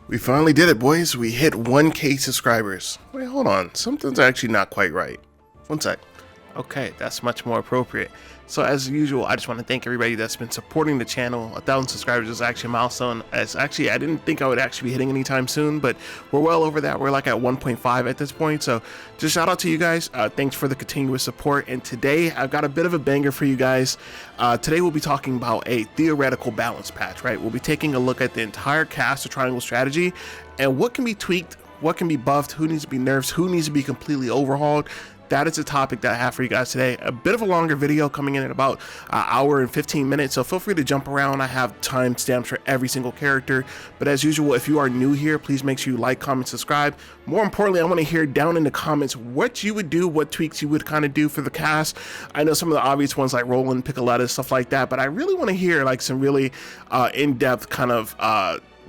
We finally did it, boys. We hit 1K subscribers. Wait, hold on. Something's actually not quite right. One sec. Okay, that's much more appropriate. So as usual, I just want to thank everybody that's been supporting the channel. 1,000 subscribers is actually a milestone. It's actually, I didn't think I would actually be hitting anytime soon, but we're well over that. We're like at 1.5 at this point. So just shout out to you guys. Thanks for the continuous support. And today I've got a bit of a banger for you guys. Today we'll be talking about a theoretical balance patch, right? We'll be taking a look at the entire cast of Triangle Strategy and what can be tweaked, what can be buffed, who needs to be nerfs, who needs to be completely overhauled. That is the topic that I have for you guys today. A bit of a longer video coming in at about an hour and 15 minutes, so feel free to jump around. I have timestamps for every single character, but as usual, if you are new here, please make sure you like, comment, subscribe. More importantly, I want to hear down in the comments what you would do, what tweaks you would kind of do for the cast. I know some of the obvious ones like Roland, Piccoletta, stuff like that, but I really want to hear like some really in-depth kind of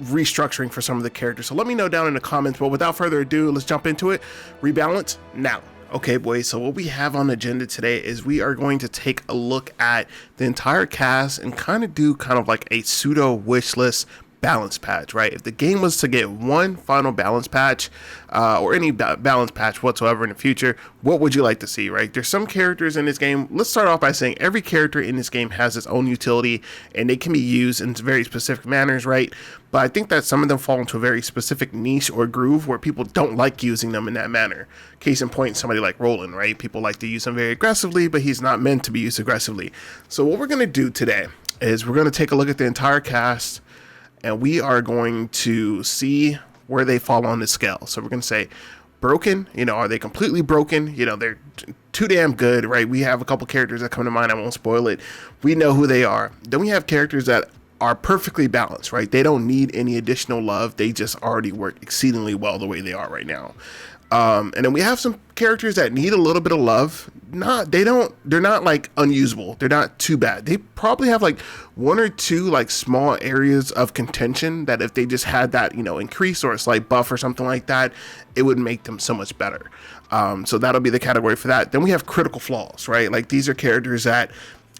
restructuring for some of the characters. So let me know down in the comments, but without further ado, let's jump into it. Rebalance now. Okay, boys, so what we have on the agenda today is we are going to take a look at the entire cast and kind of do kind of like a pseudo wish list balance patch, right? If the game was to get one final balance patch or any balance patch whatsoever in the future, what would you like to see, right? There's some characters in this game. Let's start off by saying every character in this game has its own utility and they can be used in very specific manners, right? But I think that some of them fall into a very specific niche or groove where people don't like using them in that manner. Case in point, somebody like Roland, right? People like to use him very aggressively, but he's not meant to be used aggressively. So what we're going to do today is we're going to take a look at the entire cast and we are going to see where they fall on the scale. So we're going to say broken, you know, are they completely broken? You know, they're too damn good, right? We have a couple characters that come to mind. I won't spoil it. We know who they are. Then we have characters that are perfectly balanced, right? They don't need any additional love. They just already work exceedingly well the way they are right now. And then we have some characters that need a little bit of love. They're not like unusable. They're not too bad. They probably have like one or two like small areas of contention that if they just had that, you know, increase or a slight buff or something like that, it would make them so much better. So that'll be the category for that. Then we have critical flaws, right? Like these are characters that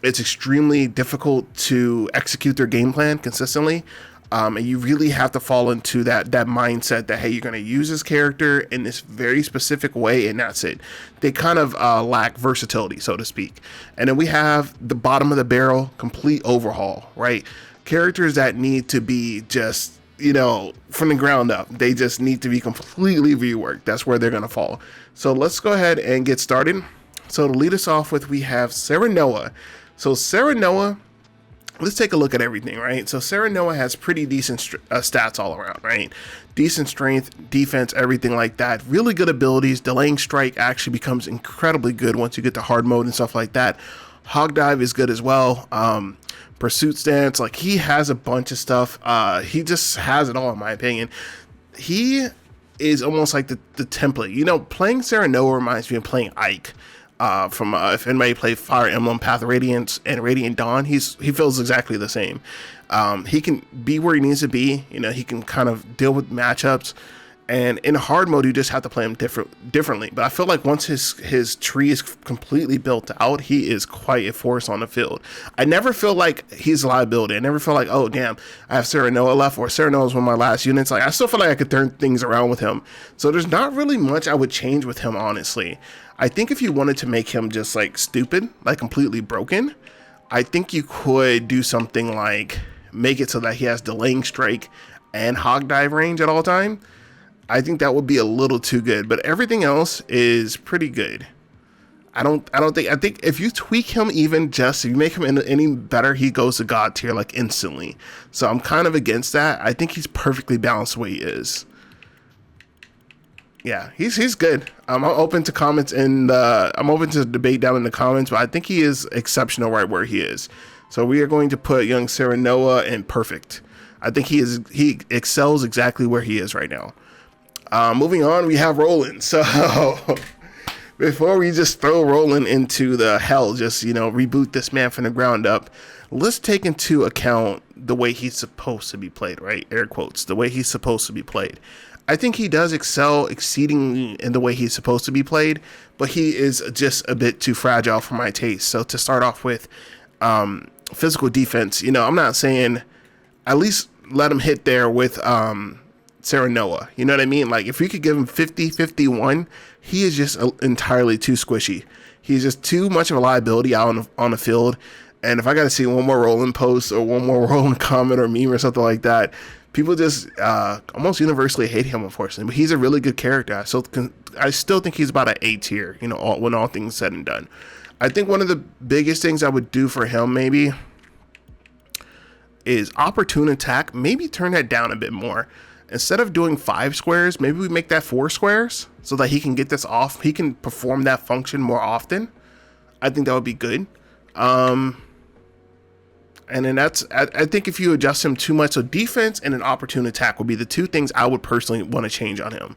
it's extremely difficult to execute their game plan consistently. And you really have to fall into that mindset that, hey, you're going to use this character in this very specific way, and that's it. They kind of lack versatility, so to speak. And then we have the bottom of the barrel, complete overhaul, right? Characters that need to be just, you know, from the ground up. They just need to be completely reworked. That's where they're going to fall. So let's go ahead and get started. So to lead us off with, we have Serenoa. So Serenoa, let's take a look at everything, right? So Serenoa has pretty decent stats all around, right? Decent strength, defense, everything like that. Really good abilities. Delaying strike actually becomes incredibly good once you get to hard mode and stuff like that. Hog dive is good as well. Pursuit stance, like he has a bunch of stuff. He just has it all in my opinion. He is almost like the template. You know, playing Serenoa reminds me of playing Ike. From if anybody played Fire Emblem, Path of Radiance, and Radiant Dawn, he feels exactly the same. He can be where he needs to be. You know, he can kind of deal with matchups. And in hard mode, you just have to play him differently. But I feel like once his tree is completely built out, he is quite a force on the field. I never feel like he's a liability. I never feel like, oh, damn, I have Serenoa left, or Serenoa is one of my last units. Like, I still feel like I could turn things around with him. So there's not really much I would change with him, honestly. I think if you wanted to make him just like stupid, like completely broken, I think you could do something like make it so that he has delaying strike and hog dive range at all time. I think that would be a little too good, but everything else is pretty good. I think if you tweak him even just, if you make him any better, he goes to God tier like instantly. So I'm kind of against that. I think he's perfectly balanced the way he is. Yeah, he's good. I'm open to comments and I'm open to debate down in the comments, but I think he is exceptional right where he is. So we are going to put young Serenoa in perfect. I think he excels exactly where he is right now. Moving on, we have Roland. So before we just throw Roland into the hell, just, you know, reboot this man from the ground up, let's take into account the way he's supposed to be played, right? Air quotes, the way he's supposed to be played. I think he does excel exceedingly in the way he's supposed to be played, but he is just a bit too fragile for my taste. So to start off with, physical defense, you know, I'm not saying, at least let him hit there with Serenoa. You know what I mean? Like, if we could give him 50-51, he is just entirely too squishy. He's just too much of a liability out on the field. And if I got to see one more Roland post or one more Roland comment or meme or something like that, people just almost universally hate him, unfortunately. But he's a really good character. I still think he's about an A tier, you know, when all things said and done. I think one of the biggest things I would do for him maybe is opportune attack. Maybe turn that down a bit more. Instead of doing 5 squares, maybe we make that 4 squares so that he can get this off. He can perform that function more often. I think that would be good. And then I think if you adjust him too much, so defense and an opportune attack would be the 2 things I would personally want to change on him.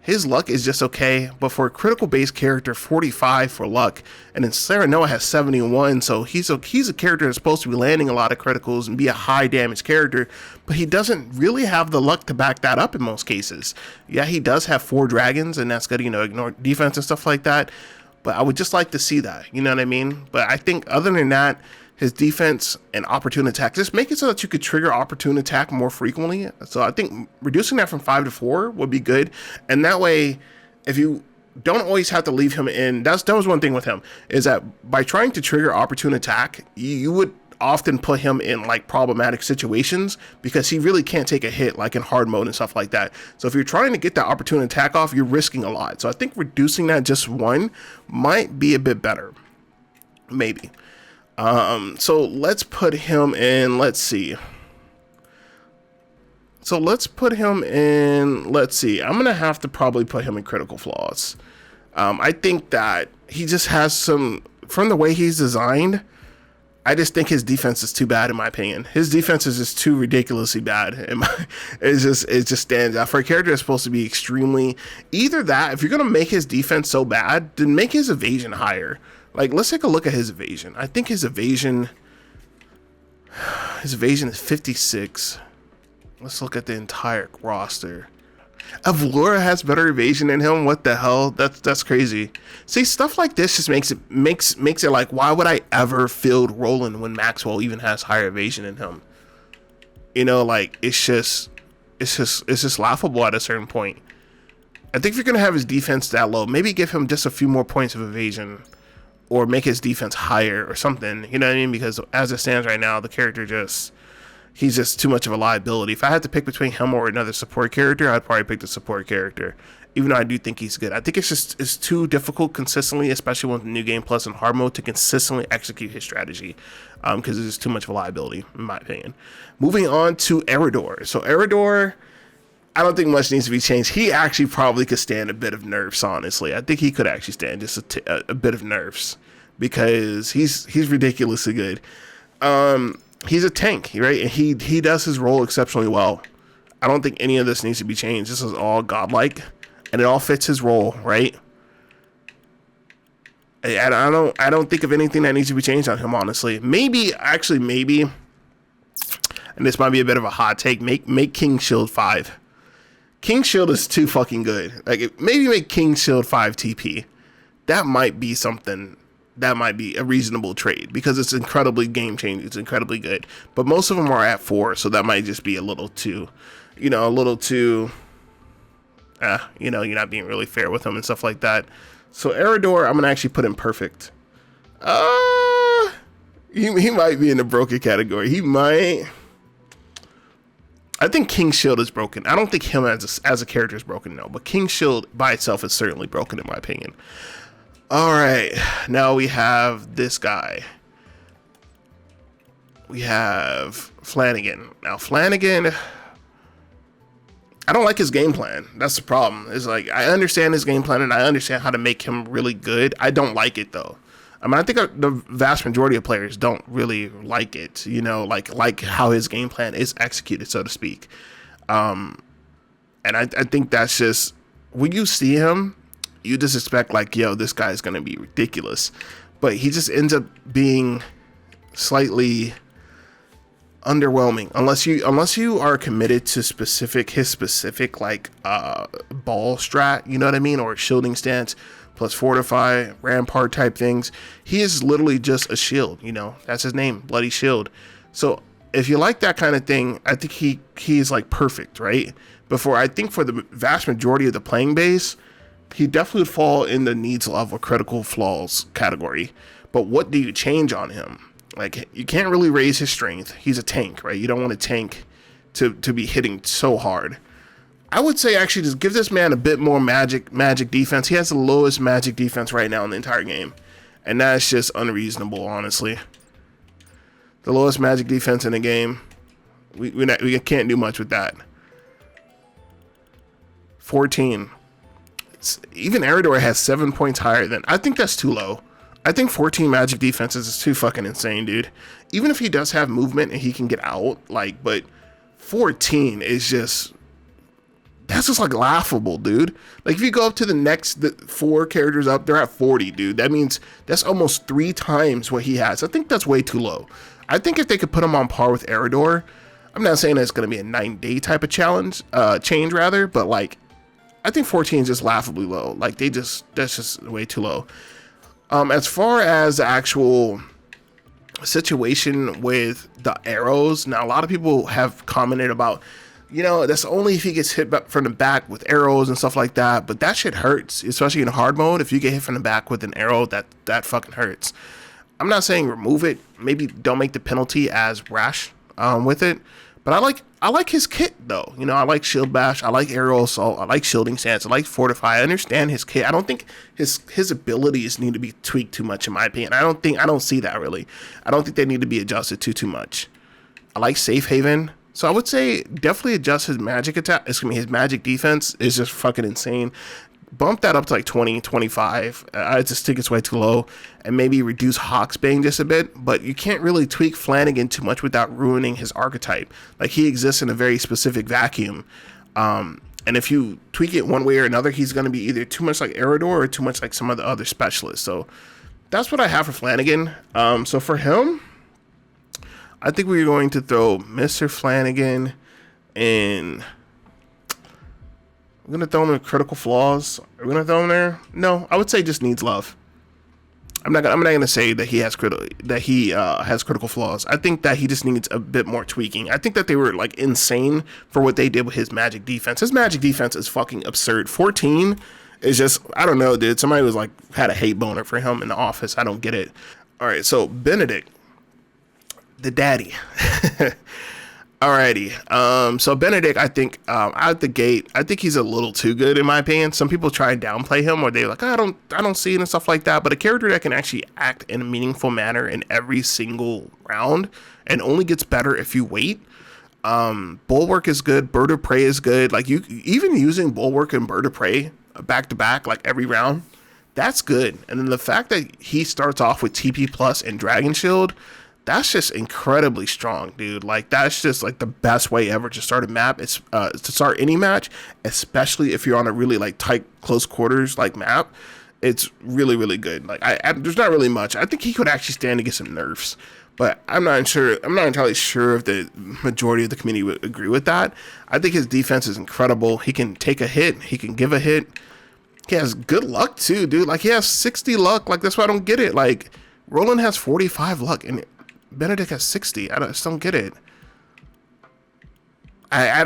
His luck is just okay, but for a critical base character, 45 for luck, and then Serenoa has 71, so he's a character that's supposed to be landing a lot of criticals and be a high damage character, but he doesn't really have the luck to back that up in most cases. Yeah, he does have 4 dragons, and that's good, you know, ignore defense and stuff like that, but I would just like to see that, you know what I mean? But I think other than that, his defense and opportune attack, just make it so that you could trigger opportune attack more frequently. So I think reducing that from 5 to 4 would be good. And that way, if you don't always have to leave him in, that was one thing with him, is that by trying to trigger opportune attack, you would often put him in like problematic situations because he really can't take a hit like in hard mode and stuff like that. So if you're trying to get that opportune attack off, you're risking a lot. So I think reducing that just 1 might be a bit better. Maybe. So let's put him in, let's see. I'm going to have to probably put him in critical flaws. I think that he just has some, from the way he's designed, I just think his defense is too bad in my opinion. His defense is just too ridiculously bad. It just stands out. For a character that's supposed to be extremely, either that, if you're going to make his defense so bad, then make his evasion higher. Like, let's take a look at his evasion. I think his evasion is 56. Let's look at the entire roster. Avlora has better evasion than him. What the hell? That's crazy. See, stuff like this just makes it like, why would I ever field Roland when Maxwell even has higher evasion than him? You know, like, it's just laughable at a certain point. I think if you're gonna have his defense that low, maybe give him just a few more points of evasion. Or make his defense higher or something, you know what I mean? Because as it stands right now, the character he's just too much of a liability. If I had to pick between him or another support character, I'd probably pick the support character, even though I do think he's good. I think it's too difficult consistently, especially with the New Game Plus and hard mode, to consistently execute his strategy, because it's just too much of a liability, in my opinion. Moving on to Erador. So Erador, I don't think much needs to be changed. He actually probably could stand a bit of nerfs, honestly. I think he could actually stand just a bit of nerfs because he's ridiculously good. He's a tank, right? And he does his role exceptionally well. I don't think any of this needs to be changed. This is all godlike, and it all fits his role, right? I don't think of anything that needs to be changed on him, honestly. Maybe, and this might be a bit of a hot take, make King Shield 5. King Shield is too fucking good. Like, maybe make King Shield 5 TP. That might be something. That might be a reasonable trade because it's incredibly game changing. It's incredibly good. But most of them are at 4, so that might just be a little too, you're not being really fair with them and stuff like that. So Erador, I'm gonna actually put in perfect. He might be in the broken category. He might. I think King Shield is broken. I don't think him as a character is broken, no. But King Shield by itself is certainly broken in my opinion. All right, now we have this guy. We have Flanagan. Now Flanagan, I don't like his game plan. That's the problem. It's like, I understand his game plan and I understand how to make him really good. I don't like it though. I mean, I think the vast majority of players don't really like it, you know, like how his game plan is executed, so to speak. And I think that's just, when you see him, you just expect like, yo, this guy's going to be ridiculous. But he just ends up being slightly underwhelming unless you are committed to his specific like ball strat, you know what I mean, or shielding stance plus fortify rampart type things. He is literally just a shield, you know, that's his name, bloody shield. So if you like that kind of thing, I think he's like perfect, right? I think for the vast majority of the playing base, he definitely would fall in the needs level critical flaws category. But what do you change on him? Like, you can't really raise his strength. He's a tank, right? You don't want a tank to be hitting so hard. I would say actually just give this man a bit more magic defense. He has the lowest magic defense right now in the entire game. And that's just unreasonable, honestly. The lowest magic defense in the game. We can't do much with that. 14. Even Erador has 7 points higher than... I think that's too low. I think 14 magic defenses is too fucking insane, dude. Even if he does have movement and he can get out, like, but 14 is just... That's just like laughable, dude. Like, if you go up to the 4 characters up, they're at 40, dude. That means that's almost 3 times what he has. I think that's way too low. I think if they could put him on par with Erador, I'm not saying that it's going to be a 9-day type of change rather, but like, I think 14 is just laughably low. Like, that's just way too low. As far as the actual situation with the arrows, now a lot of people have commented about, you know, that's only if he gets hit from the back with arrows and stuff like that, but that shit hurts, especially in hard mode. If you get hit from the back with an arrow, that fucking hurts. I'm not saying remove it, maybe don't make the penalty as rash with it, but I like his kit though. You know, I like shield bash, I like aerial assault, I like shielding stance, I like fortify. I understand his kit. I don't think his abilities need to be tweaked too much, in my opinion. I don't see that really. I don't think they need to be adjusted too much. I like safe haven. So I would say definitely adjust his magic attack. His magic defense is just fucking insane. Bump that up to like 20, 25. I just think it's way too low. And maybe reduce Hawksbane just a bit. But you can't really tweak Flanagan too much without ruining his archetype. Like, he exists in a very specific vacuum. And if you tweak it one way or another, he's going to be either too much like Erador or too much like some of the other specialists. So that's what I have for Flanagan. So for him, I think we're going to throw Mr. Flanagan in... We're going to throw him in critical flaws. Are we going to throw him there? No, I would say just needs love. I'm not going to say that he has critical flaws. I think that he just needs a bit more tweaking. I think that they were like insane for what they did with his magic defense. His magic defense is fucking absurd. 14 is just, I don't know, dude. Somebody was like, had a hate boner for him in the office. I don't get it. All right, so Benedict, the daddy. Alrighty, so Benedict, I think out the gate, I think he's a little too good in my opinion. Some people try and downplay him, or they're like, I don't see it and stuff like that. But a character that can actually act in a meaningful manner in every single round, and only gets better if you wait. Bulwark is good, Bird of Prey is good. Like, you even using Bulwark and Bird of Prey back to back, like every round, that's good. And then the fact that he starts off with TP plus and Dragon Shield, that's just incredibly strong, dude. Like, that's just like the best way ever to start a map. It's to start any match, especially if you're on a really like tight close quarters like map. It's really, really good. Like, there's not really much. I think he could actually stand against some nerfs, but I'm not entirely sure if the majority of the community would agree with that. I think his defense is incredible. He can take a hit. He can give a hit. He has good luck too, dude. Like, he has 60 luck. Like, that's why I don't get it. Like, Roland has 45 luck and Benedict has 60. I just don't get it. I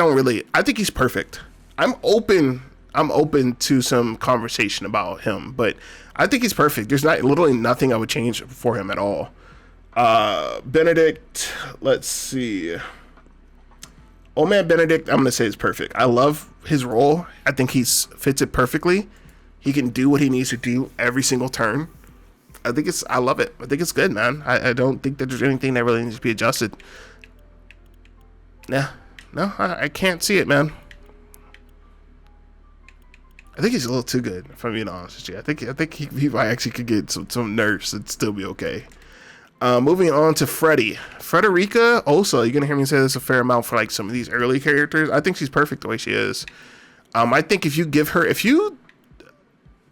think he's perfect. I'm open to some conversation about him, but I think he's perfect. There's literally nothing I would change for him at all. Benedict, let's see. Old man Benedict, I'm going to say is perfect. I love his role. I think he fits it perfectly. He can do what he needs to do every single turn. I love it. I think it's good, man. I don't think that there's anything that really needs to be adjusted. No, I can't see it, man. I think he's a little too good, if I'm being honest with you. I think he actually could get some nerfs and still be okay. Moving on to Frederica. Also, you're gonna hear me say this a fair amount for like some of these early characters. I think she's perfect the way she is. I think if you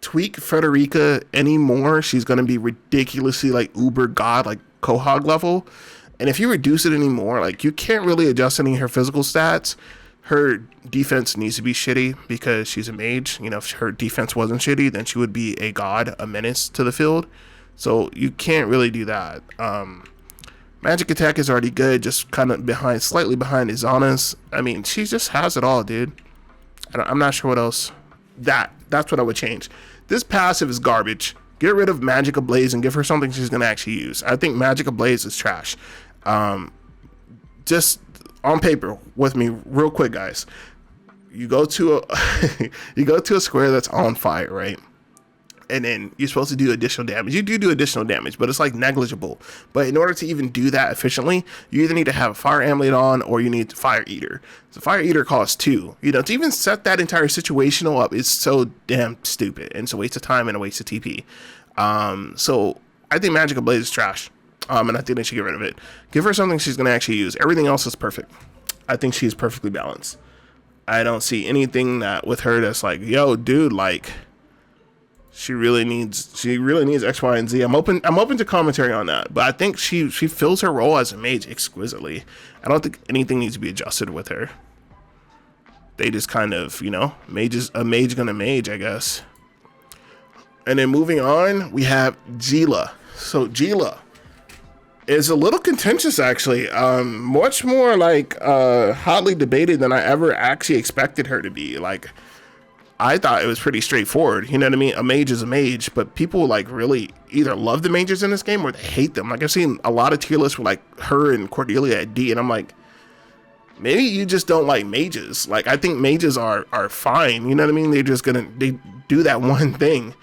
tweak Frederica anymore, she's going to be ridiculously like uber god, like Quahaug level. And if you reduce it anymore, like, you can't really adjust any of her physical stats. Her defense needs to be shitty because she's a mage. You know, if her defense wasn't shitty, then she would be a god, a menace to the field. So you can't really do that. Magic attack is already good, just kind of slightly behind Ezana's. I mean, she just has it all, dude. I'm not sure what else. That's what I would change. This passive is garbage. Get rid of Magic Ablaze and give her something she's gonna actually use. I think Magic Ablaze is trash. Just on paper with me, real quick, guys. You go to a square that's on fire, right? And then you're supposed to do additional damage. You do additional damage, but it's like negligible. But in order to even do that efficiently, you either need to have a fire amulet on or you need Fire Eater. So Fire Eater costs 2. You know, to even set that entire situational up is so damn stupid. And it's a waste of time and a waste of TP. So I think Magic Ablaze is trash. And I think they should get rid of it. Give her something she's going to actually use. Everything else is perfect. I think she's perfectly balanced. I don't see anything that with her that's like, yo, dude, like... She really needs X, Y, and Z. I'm open to commentary on that, but I think she fills her role as a mage exquisitely. I don't think anything needs to be adjusted with her. They just kind of, you know, a mage gonna mage, I guess. And then moving on, we have Geela. So Geela is a little contentious, actually. Much more like hotly debated than I ever actually expected her to be. Like, I thought it was pretty straightforward. You know what I mean? A mage is a mage, but people like really either love the mages in this game or they hate them. Like I've seen a lot of tier lists with like her and Cordelia at D, and I'm like, maybe you just don't like mages. Like I think mages are fine. You know what I mean? They do that one thing.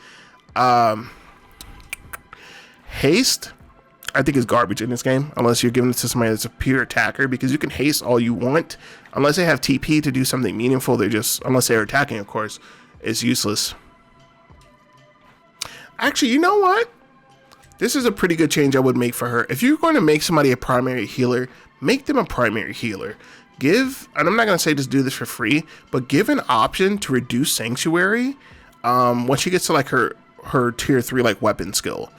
Haste, I think is garbage in this game, unless you're giving it to somebody that's a pure attacker, because you can haste all you want. Unless they have TP to do something meaningful, unless they're attacking, of course, it's useless. Actually, you know what? This is a pretty good change I would make for her. If you're going to make somebody a primary healer, make them a primary healer. And I'm not going to say just do this for free, but give an option to reduce Sanctuary when she gets to like her tier 3 like weapon skill.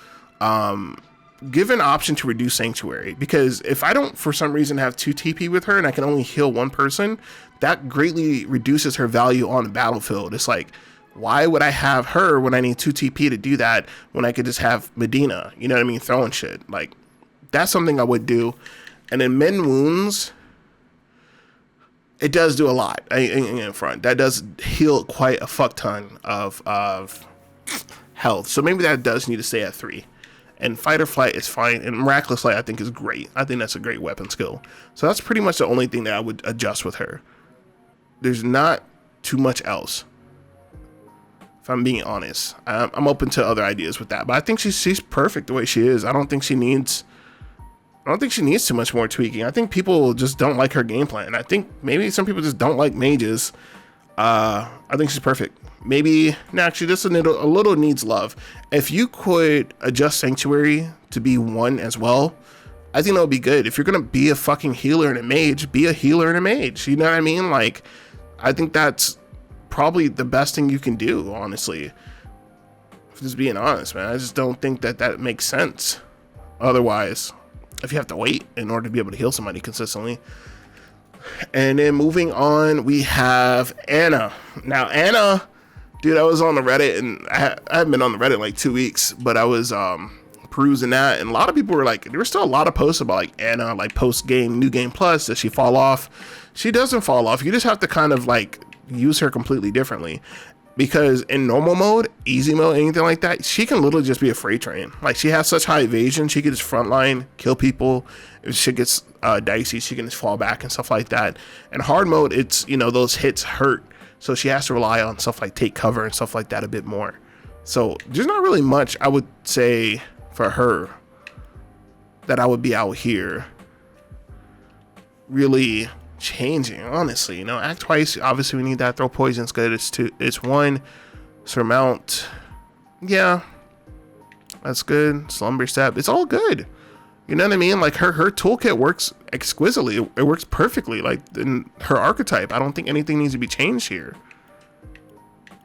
Give an option to reduce Sanctuary, because if I don't for some reason have 2 TP with her and I can only heal one person, that greatly reduces her value on the battlefield. It's like, why would I have her when I need 2 TP to do that when I could just have Medina, you know what I mean, throwing shit? Like, that's something I would do. And then Mend Wounds, it does do a lot in front. That does heal quite a fuck ton of health. So maybe that does need to stay at 3. And Fight or Flight is fine, and Miraculous Light I think is great. I think that's a great weapon skill. So that's pretty much the only thing that I would adjust with her. There's not too much else, if I'm being honest. I'm open to other ideas with that, but I think she's perfect the way she is. I don't think she needs too much more tweaking. I think people just don't like her game plan. I think maybe some people just don't like mages. I think she's perfect. Maybe actually this a little needs love. If you could adjust Sanctuary to be 1 as well, I think that would be good. If you're gonna be a fucking healer and a mage, be a healer and a mage. You know what I mean? Like, I think that's probably the best thing you can do, honestly. Just being honest, man. I just don't think that makes sense otherwise, if you have to wait in order to be able to heal somebody consistently. And then moving on, we have Anna. Now Anna, dude, I was on the Reddit, and I haven't been on the Reddit in like 2 weeks, but I was perusing that, and a lot of people were like, there were still a lot of posts about like Anna, like post game, new game plus, does she fall off? She doesn't fall off. You just have to kind of like use her completely differently, because in normal mode, easy mode, anything like that, she can literally just be a freight train. Like, she has such high evasion, she can just frontline, kill people. If shit gets dicey, she can just fall back and stuff like that. In hard mode, it's, you know, those hits hurt, so she has to rely on stuff like take cover and stuff like that a bit more. So there's not really much I would say for her that I would be out here really changing, honestly. You know, act twice, obviously we need that. Throw poison's good. It's 1. Surmount, yeah, that's good. Slumber step, it's all good. You know what I mean? Like, her toolkit works exquisitely. It works perfectly. Like, in her archetype, I don't think anything needs to be changed here.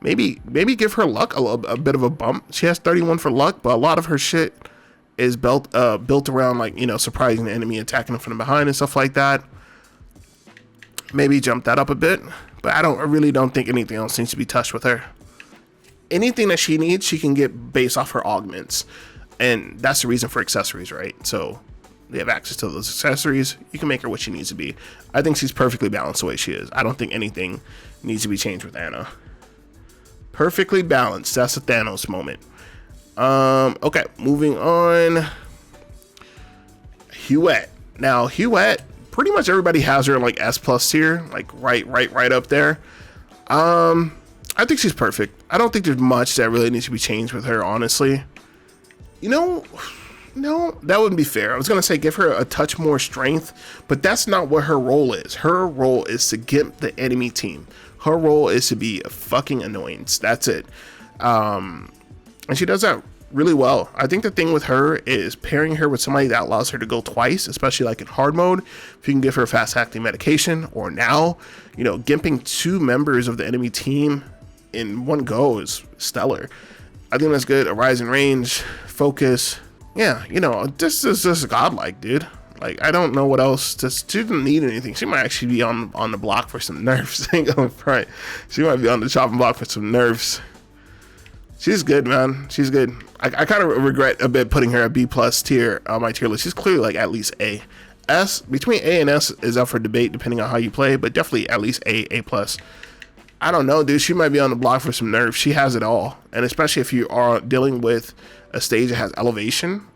Maybe give her luck a bit of a bump. She has 31 for luck, but a lot of her shit is built around, like, you know, surprising the enemy, attacking them from behind and stuff like that. Maybe jump that up a bit, but I really don't think anything else needs to be touched with her. Anything that she needs, she can get based off her augments. And that's the reason for accessories, right? So They have access to those accessories. You can make her what she needs to be. I think she's perfectly balanced the way she is. I don't think anything needs to be changed with Anna. Perfectly balanced. That's a Thanos moment. Okay, moving on. Hughette. Now, Hughette, pretty much everybody has her like S+ tier, like right up there. I think she's perfect. I don't think there's much that really needs to be changed with her, honestly. You know, no, that wouldn't be fair. I was gonna say give her a touch more strength, but that's not what her role is. Her role is to get the enemy team. Her role is to be a fucking annoyance. That's it. And she does that really well. I think the thing with her is pairing her with somebody that allows her to go twice, especially like in hard mode. If you can give her fast acting medication, or now, you know, gimping 2 members of the enemy team in one go is stellar. I think that's good. A rise in range, focus. Yeah, you know, this is just godlike, dude. Like, I don't know what else. She doesn't need anything. She might actually be on the block for some nerfs. Ain't going front. She might be on the chopping block for some nerfs. She's good, man. She's good. I kind of regret a bit putting her at B+ tier on my tier list. She's clearly like at least A. S, between A and S is up for debate depending on how you play, but definitely at least A+. I don't know, dude. She might be on the block for some nerfs. She has it all. And especially if you are dealing with a stage that has elevation,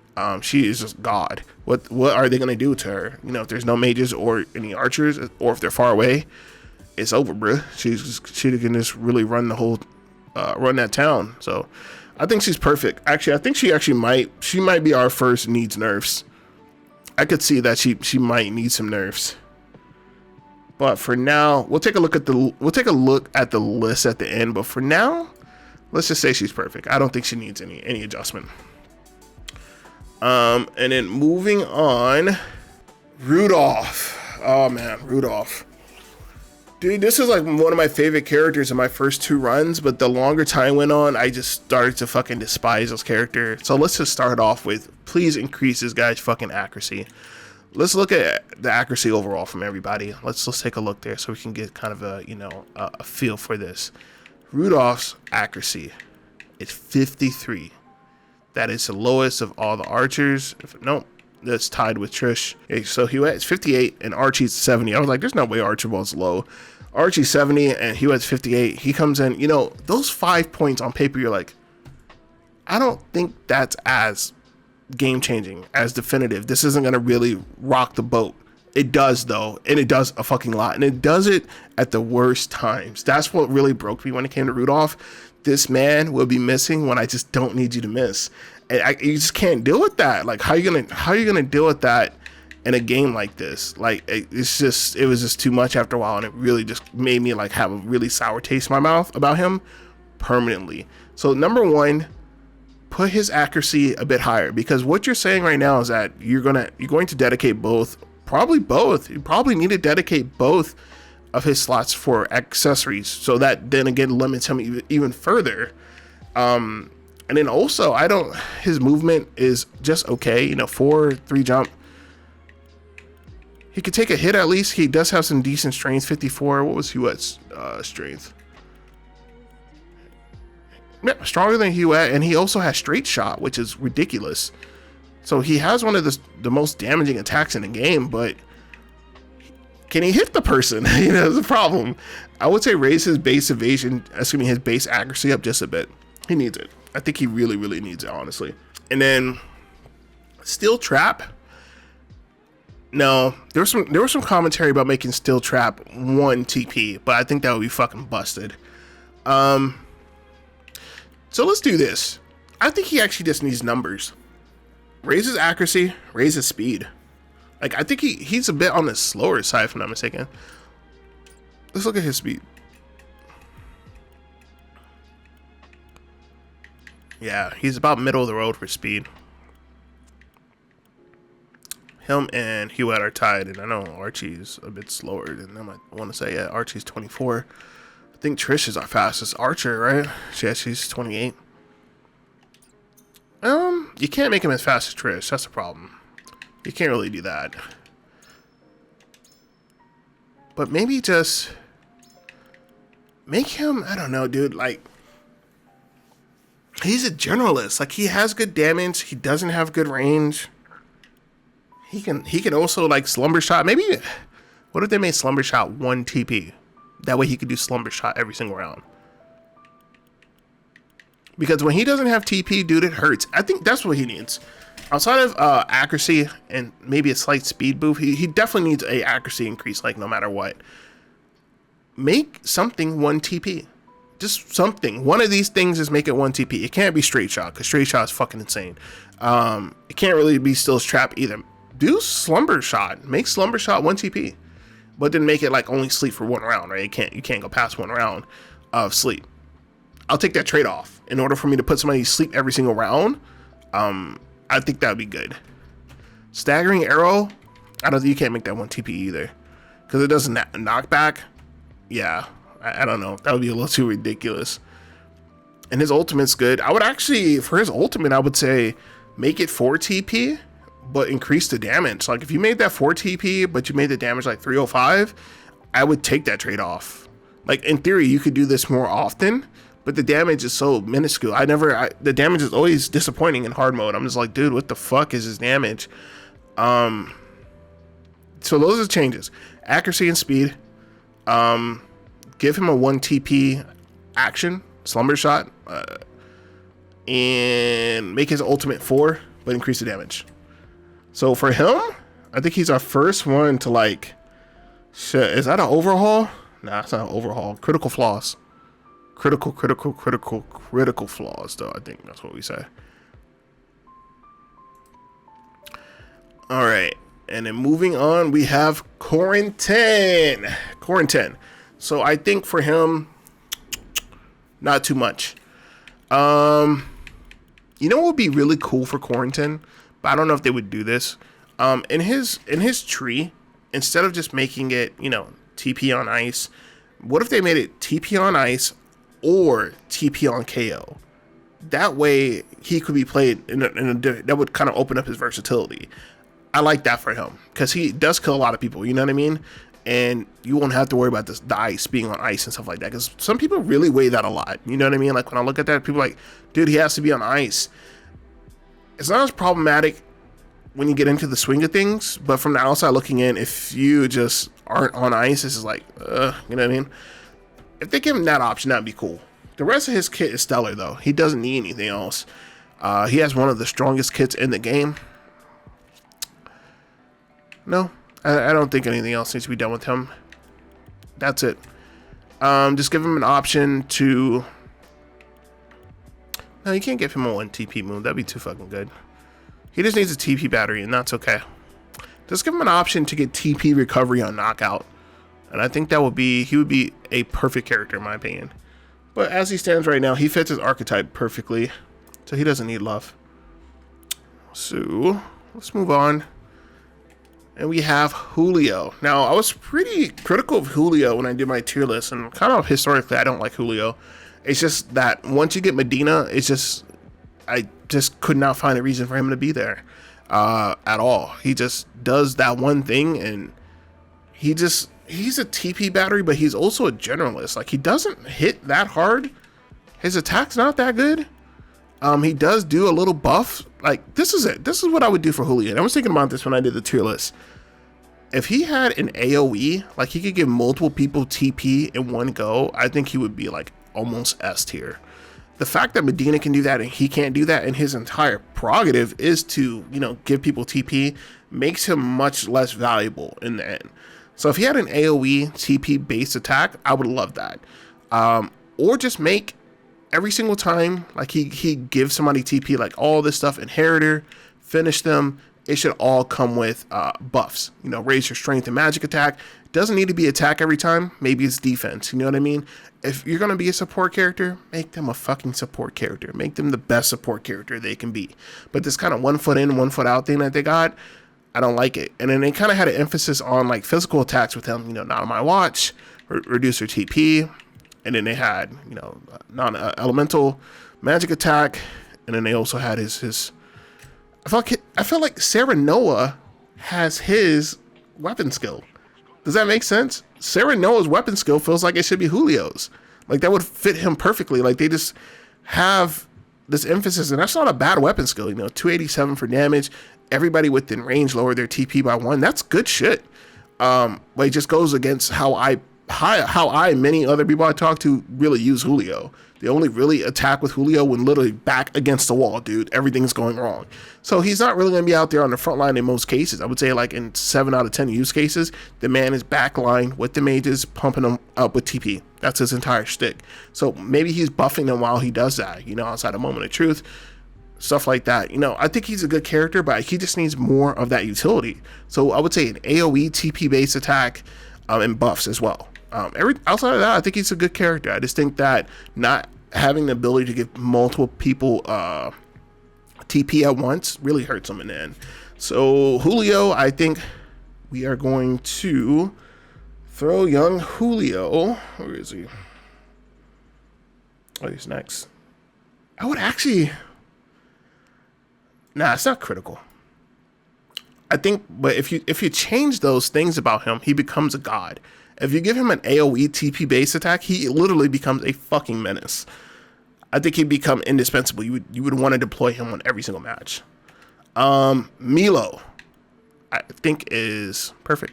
she is just God. What are they going to do to her? You know, if there's no mages or any archers, or if they're far away, it's over, bro. She can just really run the whole, run that town. So I think she's perfect. Actually, I think she might be our first needs nerfs. I could see that she might need some nerfs. But for now, we'll take a look at the list at the end. But for now, let's just say she's perfect. I don't think she needs any adjustment. And then moving on, Rudolph. Oh man, Rudolph. Dude, this is like one of my favorite characters in my first 2 runs, but the longer time went on, I just started to fucking despise this character. So let's just start off with, please increase this guy's fucking accuracy. Let's look at the accuracy overall from everybody. Let's take a look there so we can get kind of a, you know, a feel for this. Rudolph's accuracy is 53. That is the lowest of all the archers. Nope, that's tied with Trish. Okay, so Hughette's 58 and Archie's 70. I was like, there's no way Archibald's low. Archie's 70 and Hughette's 58. He comes in, you know, those 5 points on paper, you're like, I don't think that's as game changing, as definitive. This isn't gonna really rock the boat. It does though, and it does a fucking lot, and it does it at the worst times. That's what really broke me when it came to Rudolph. This man will be missing when I just don't need you to miss, and you just can't deal with that. Like, how you gonna deal with that in a game like this? Like, it was just too much after a while, and it really just made me like have a really sour taste in my mouth about him permanently. So number 1, put his accuracy a bit higher, because what you're saying right now is that you're going to dedicate both. You probably need to dedicate both of his slots for accessories, so that then again limits him even further. And then also, his movement is just okay, you know, 4-3 jump. He could take a hit at least. He does have some decent strength. 54. What was Huette's strength? Yeah, stronger than Hughette, and he also has straight shot, which is ridiculous. So he has one of the most damaging attacks in the game, but can he hit the person? You know, that's a problem. I would say raise his base evasion, his base accuracy up just a bit. He needs it. I think he really, really needs it, honestly. And then Steel Trap. No, there was some commentary about making Steel Trap 1 TP, but I think that would be fucking busted. So let's do this. I think he actually just needs numbers. Raise his accuracy, raise his speed. Like, I think he's a bit on the slower side, if I'm not mistaken. Let's look at his speed. Yeah, he's about middle of the road for speed. Him and Hughette are tied, and I know Archie's a bit slower than them. I want to say, yeah, Archie's 24. I think Trish is our fastest archer, right? Yeah, she's 28. You can't make him as fast as Trish. That's the problem. You can't really do that. But maybe just make him, I don't know, dude, like, he's a generalist. Like, he has good damage. He doesn't have good range. He can also like slumber shot. Maybe what if they made slumber shot 1 TP? That way he could do slumber shot every single round. Because when he doesn't have TP, dude, it hurts. I think that's what he needs. Outside of accuracy and maybe a slight speed boost, he definitely needs a accuracy increase, like no matter what. Make something 1 TP. Just something. One of these things is make it 1 TP. It can't be straight shot, because straight shot is fucking insane. It can't really be still trap either. Do slumber shot. Make slumber shot 1 TP. But then make it like only sleep for 1 round, right? You can't go past 1 round of sleep. I'll take that trade-off. In order for me to put somebody to sleep every single round, I think that would be good. Staggering arrow, I don't think you can't make that 1 TP either. Because it doesn't knock back. Yeah, I don't know. That would be a little too ridiculous. And his ultimate's good. I would actually, for his ultimate, I would say make it 4 TP, but increase the damage. Like if you made that 4 TP, but you made the damage like 305, I would take that trade-off. Like in theory, you could do this more often, but the damage is so minuscule. The damage is always disappointing in hard mode. I'm just like, dude, what the fuck is his damage? So those are the changes. Accuracy and speed. Give him a 1 TP action, slumber shot, and make his ultimate 4, but increase the damage. So for him, I think he's our first one to like, shit, is that an overhaul? Nah, it's not an overhaul. Critical flaws. Critical flaws, though. I think that's what we say. All right. And then moving on, we have Corentin. So I think for him, not too much. You know what would be really cool for Corentin? But I don't know if they would do this. In his tree, instead of just making it, TP on ice, what if they made it TP on ice or TP on KO? That way he could be played that would kind of open up his versatility. I like that for him because he does kill a lot of people, you know what I mean? And you won't have to worry about the ice being on ice and stuff like that, because some people really weigh that a lot, you know what I mean? Like when I look at that, people are like, dude, he has to be on ice. It's not as problematic when you get into the swing of things, but from the outside looking in, if you just aren't on ice, this is like, you know what I mean? If they give him that option, that'd be cool. The rest of his kit is stellar, though. He doesn't need anything else. He has one of the strongest kits in the game. No, I don't think anything else needs to be done with him. That's it. Just give him an option to... No, you can't give him a 1 TP move. That'd be too fucking good. He just needs a TP battery, and that's okay. Just give him an option to get TP recovery on knockout. And I think he would be a perfect character in my opinion. But as he stands right now, he fits his archetype perfectly. So he doesn't need love. So, let's move on. And we have Julio. Now, I was pretty critical of Julio when I did my tier list. And kind of historically, I don't like Julio. It's just that once you get Medina, I just could not find a reason for him to be there at all. He just does that one thing, and he's a TP battery, but he's also a generalist. Like, he doesn't hit that hard. His attack's not that good. He does do a little buff. Like, this is it. This is what I would do for Julio. And I was thinking about this when I did the tier list. If he had an AoE, like he could give multiple people TP in one go, I think he would be like almost S tier. The fact that Medina can do that and he can't do that, and his entire prerogative is to, give people TP, makes him much less valuable in the end. So if he had an AoE TP based attack, I would love that. Or just make every single time, like he gives somebody TP, like all this stuff, inheritor, finish them, it should all come with buffs. Raise your strength and magic attack. Doesn't need to be attack every time. Maybe it's defense. You know what I mean? If you're going to be a support character, make them a fucking support character. Make them the best support character they can be. But this kind of 1 foot in, 1 foot out thing that they got, I don't like it. And then they kind of had an emphasis on like physical attacks with him, not on my watch, reduce their TP. And then they had, non-elemental magic attack. And then they also had his I felt like Serenoa has his weapon skill. Does that make sense? Serenoa's weapon skill feels like it should be Julio's. Like, that would fit him perfectly. Like, they just have this emphasis, and that's not a bad weapon skill. 287 for damage. everybody within range lower their TP by 1. That's good shit. But it just goes against how I and many other people I talk to really use Julio. They only really attack with Julio when literally back against the wall, dude. Everything's going wrong. So he's not really going to be out there on the front line in most cases. I would say like in 7 out of 10 use cases, the man is backline with the mages, pumping them up with TP. That's his entire shtick. So maybe he's buffing them while he does that, you know, outside a moment of truth. Stuff like that. You know, I think he's a good character, but he just needs more of that utility. So I would say an AoE TP based attack and buffs as well. Outside of that, I think he's a good character. I just think that not having the ability to give multiple people TP at once really hurts him in the end. So Julio, I think we are going to throw young Julio. Where is he? Oh, he's next. I would actually... Nah, it's not critical. I think, but if you change those things about him, he becomes a god. If you give him an AoE TP base attack, he literally becomes a fucking menace. I think he'd become indispensable. You would want to deploy him on every single match. Milo, I think is perfect.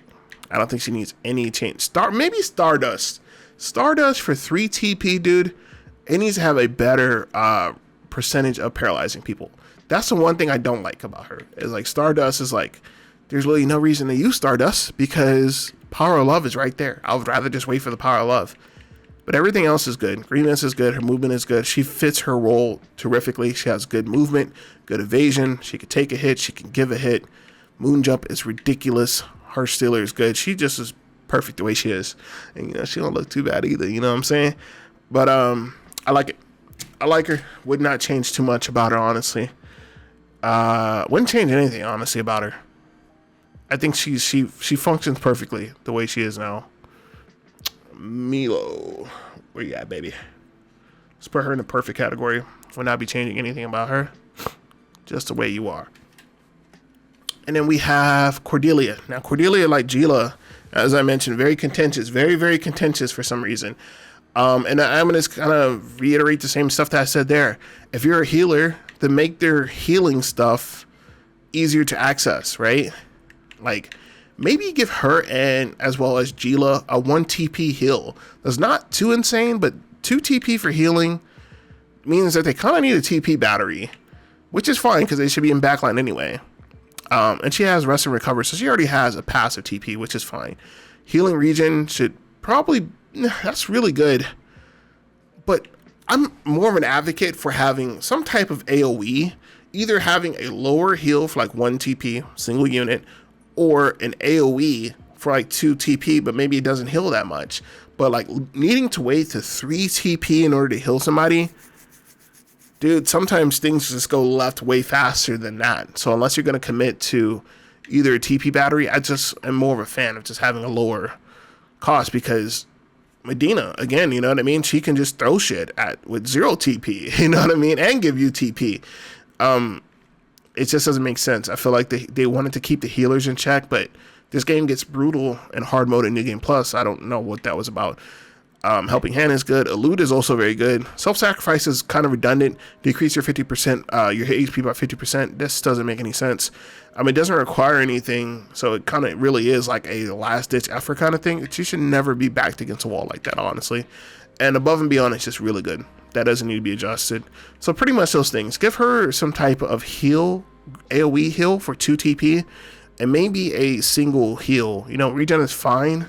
I don't think she needs any change. Maybe Stardust. Stardust for 3 TP, dude. It needs to have a better percentage of paralyzing people. That's the one thing I don't like about her. Is like Stardust is like, there's really no reason to use Stardust because Power of Love is right there. I would rather just wait for the Power of Love. But everything else is good. Greenness is good. Her movement is good. She fits her role terrifically. She has good movement, good evasion. She can take a hit. She can give a hit. Moon jump is ridiculous. Her stealer is good. She just is perfect the way she is. And, you know, she don't look too bad either. You know what I'm saying? But I like it. I like her. Would not change too much about her, honestly. Wouldn't change anything, honestly, about her. I think she functions perfectly the way she is now. Milo, where you at, baby? Let's put her in the perfect category. Would not be changing anything about her. Just the way you are. And then we have Cordelia. Now, Cordelia, like Geela, as I mentioned, very contentious. Very, very contentious for some reason. And I'm going to kind of reiterate the same stuff that I said there. If you're a healer, then make their healing stuff easier to access, right? Like, maybe give her and as well as Geela a 1 TP heal. That's not too insane, but 2 TP for healing means that they kind of need a TP battery, which is fine because they should be in backline anyway. And she has rest and recover, so she already has a passive TP, which is fine. Healing regen should probably, that's really good. But I'm more of an advocate for having some type of AoE, either having a lower heal for like 1 TP, single unit, or an AoE for like 2 TP, but maybe it doesn't heal that much. But like needing to wait to 3 TP in order to heal somebody, dude, sometimes things just go left way faster than that. So unless you're going to commit to either a TP battery, I just am more of a fan of just having a lower cost because Medina, again, you know what I mean? She can just throw shit with 0 TP, you know what I mean? And give you TP. It just doesn't make sense. I feel like they wanted to keep the healers in check, but this game gets brutal in hard mode in New Game Plus. I don't know what that was about. Helping Hand is good. Elude is also very good. Self-sacrifice is kind of redundant. Decrease your 50%, your HP by 50%. This doesn't make any sense. It doesn't require anything, so it kind of really is like a last-ditch effort kind of thing. She should never be backed against a wall like that, honestly. And above and beyond, it's just really good. That doesn't need to be adjusted. So pretty much those things. Give her some type of heal, AoE heal for 2 TP, and maybe a single heal. You know, regen is fine,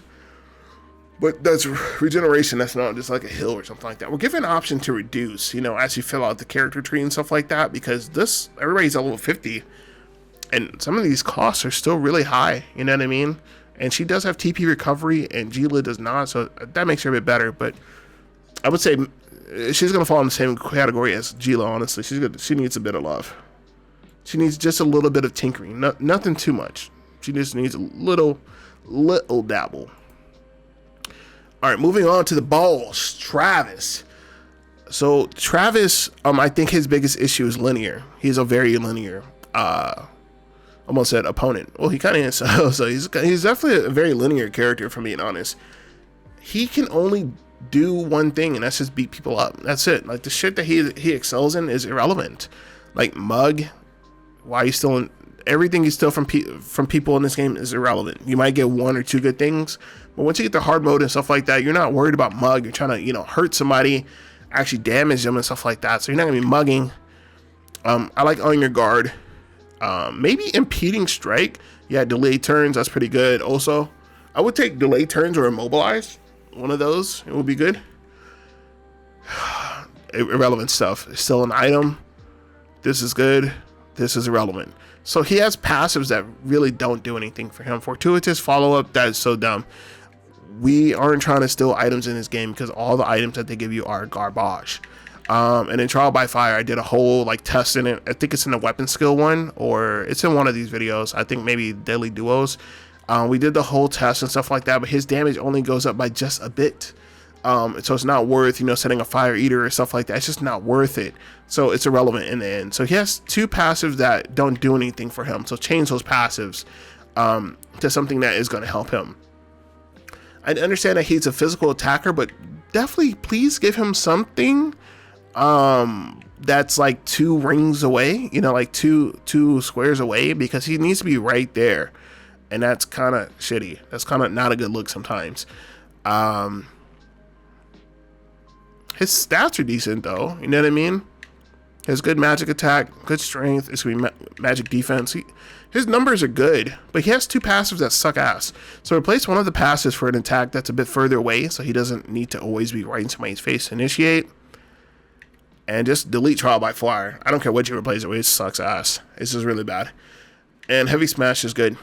but that's regeneration. That's not just like a heal or something like that. We're given an option to reduce, you know, as you fill out the character tree and stuff like that, because everybody's at level 50, and some of these costs are still really high. You know what I mean? And she does have TP recovery, and Geela does not, so that makes her a bit better. But I would say she's gonna fall in the same category as Geela. Honestly, she needs a bit of love. She needs just a little bit of tinkering, nothing too much. She just needs a little dabble. All right, moving on to the balls, Travis. So Travis, I think his biggest issue is linear. He's a very linear, almost said opponent. Well, he kind of is. So he's definitely a very linear character, for being honest. He can only do one thing, and that's just beat people up. That's it. Like the shit that he excels in is irrelevant. Like Mug, why he's still everything you steal from people in this game is irrelevant. You might get 1 or 2 good things, but once you get to hard mode and stuff like that, you're not worried about mug. You're trying to, you know, hurt somebody, actually damage them and stuff like that. So you're not gonna be mugging. I like on your guard. Maybe impeding strike. Yeah, delay turns. That's pretty good. Also, I would take delay turns or immobilize. One of those, it would be good. Irrelevant stuff. Still an item. This is good. This is irrelevant. So he has passives that really don't do anything for him. Fortuitous follow-up, that is so dumb. We aren't trying to steal items in this game because all the items that they give you are garbage. And in Trial by Fire, I did a whole like test in it. I think it's in the weapon skill one, or it's in one of these videos. I think maybe Deadly Duos. We did the whole test and stuff like that, but his damage only goes up by just a bit. So it's not worth, you know, setting a Fire Eater or stuff like that. It's just not worth it. So it's irrelevant in the end. So he has 2 passives that don't do anything for him. So change those passives to something that is going to help him. I understand that he's a physical attacker, but definitely please give him something that's like 2 rings away, you know, like two squares away, because he needs to be right there. And that's kind of shitty. That's kind of not a good look sometimes. His stats are decent though, you know what I mean? He has good magic attack, good strength, it's gonna be magic defense. His numbers are good, but he has 2 passives that suck ass. So replace one of the passives for an attack that's a bit further away, so he doesn't need to always be right in somebody's face to initiate. And just delete Trial by Fire. I don't care what you replace it with, it sucks ass. It's just really bad. And Heavy Smash is good.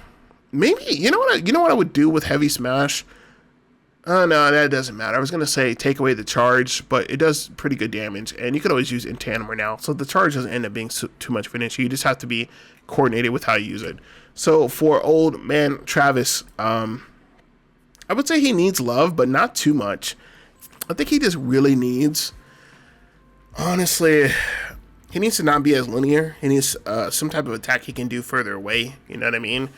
Maybe, you know what I would do with Heavy Smash? Oh no, that doesn't matter. I was gonna say take away the charge, but it does pretty good damage, and you could always use Intanimer now, so the charge doesn't end up being too much of an issue. You just have to be coordinated with how you use it. So for old man Travis, I would say he needs love, but not too much. I think he just really needs, honestly, he needs to not be as linear. He needs some type of attack he can do further away. You know what I mean?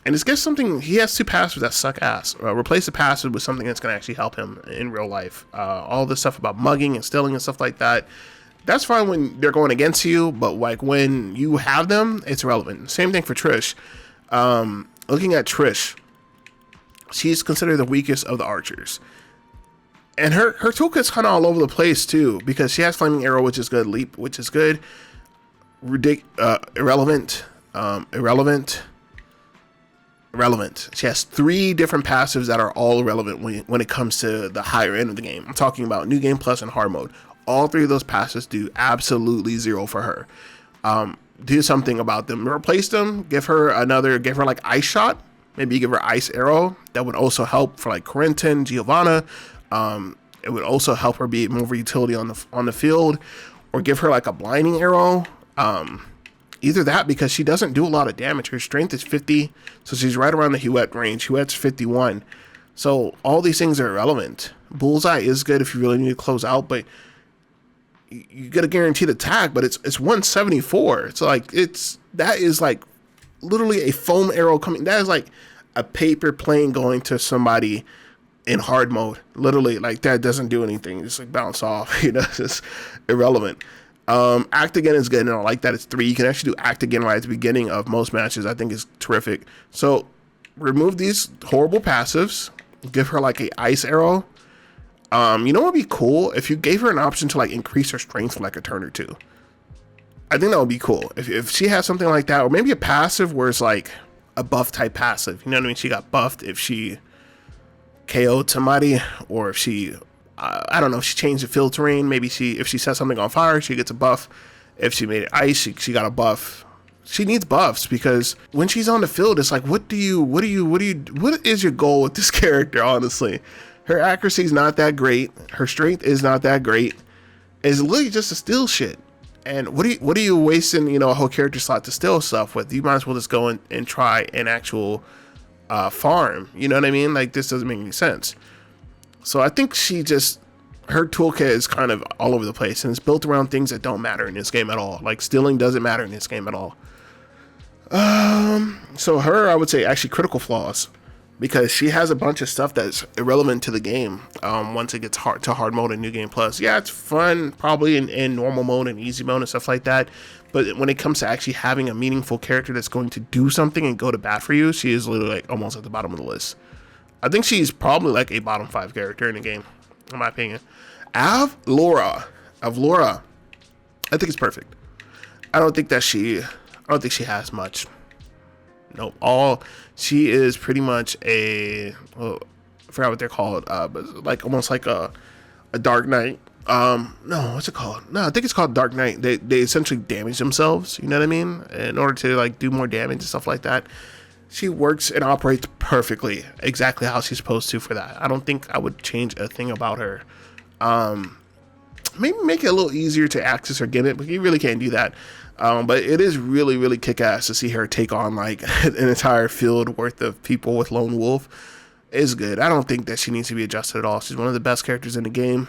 And just get something. He has 2 passives that suck ass. Replace the passive with something that's going to actually help him in real life. All this stuff about mugging and stealing and stuff like that, that's fine when they're going against you, but like when you have them, it's irrelevant. Same thing for Trish. Looking at Trish, she's considered the weakest of the archers. And her toolkit's kind of all over the place too, because she has Flaming Arrow, which is good, Leap, which is good, Irrelevant. She has 3 different passives that are all irrelevant when it comes to the higher end of the game. I'm talking about New Game Plus and Hard Mode. All 3 of those passives do absolutely 0 for her. Do something about them. Replace them. Give her like Ice Shot. Maybe give her Ice Arrow. That would also help for like Corentin, Giovanna. It would also help her be more utility on the field. Or give her like a Blinding Arrow. Either that, because she doesn't do a lot of damage. Her strength is 50, so she's right around the Hughette range. Hughette's 51. So all these things are irrelevant. Bullseye is good if you really need to close out, but you get a guaranteed attack, but it's 174. It's like that is like literally a foam arrow coming. That is like a paper plane going to somebody in hard mode. Literally, like that doesn't do anything. Just like bounce off. You know, it's just irrelevant. Act Again is good, and I like that it's 3. You can actually do Act Again right at the beginning of most matches. I think is terrific. So remove these horrible passives. Give her like a Ice Arrow. You know what would be cool? If you gave her an option to like increase her strength for like a turn or 2. I think that would be cool. If she has something like that, or maybe a passive where it's like a buff type passive. You know what I mean? She got buffed if she KO'd somebody, or if she I don't know, if she changed the field terrain. Maybe if she set something on fire, she gets a buff. If she made it ice, she got a buff. She needs buffs, because when she's on the field, it's like, what is your goal with this character? Honestly, her accuracy is not that great. Her strength is not that great. It's literally just to steal shit. And what are you wasting, you know, a whole character slot to steal stuff with? You might as well just go and try an actual farm. You know what I mean? Like, this doesn't make any sense. So I think her toolkit is kind of all over the place, and it's built around things that don't matter in this game at all. Like stealing doesn't matter in this game at all. So her, I would say actually critical flaws, because she has a bunch of stuff that's irrelevant to the game. Once it gets hard mode and New Game Plus, yeah, it's fun probably in normal mode and easy mode and stuff like that. But when it comes to actually having a meaningful character that's going to do something and go to bat for you, she is literally like almost at the bottom of the list. I think she's probably like a bottom 5 character in the game, in my opinion. Avlora, I think it's perfect. I don't think she has much. Nope. She is pretty much I forgot what they're called. But like almost like a Dark Knight. No, what's it called? No, I think it's called Dark Knight. They essentially damage themselves, you know what I mean? In order to like do more damage and stuff like that. She works and operates perfectly, exactly how she's supposed to for that. I don't think I would change a thing about her. Maybe make it a little easier to access or get it, but you really can't do that. But it is really, really kick-ass to see her take on like an entire field worth of people with Lone Wolf. Is good. I don't think that she needs to be adjusted at all. She's one of the best characters in the game.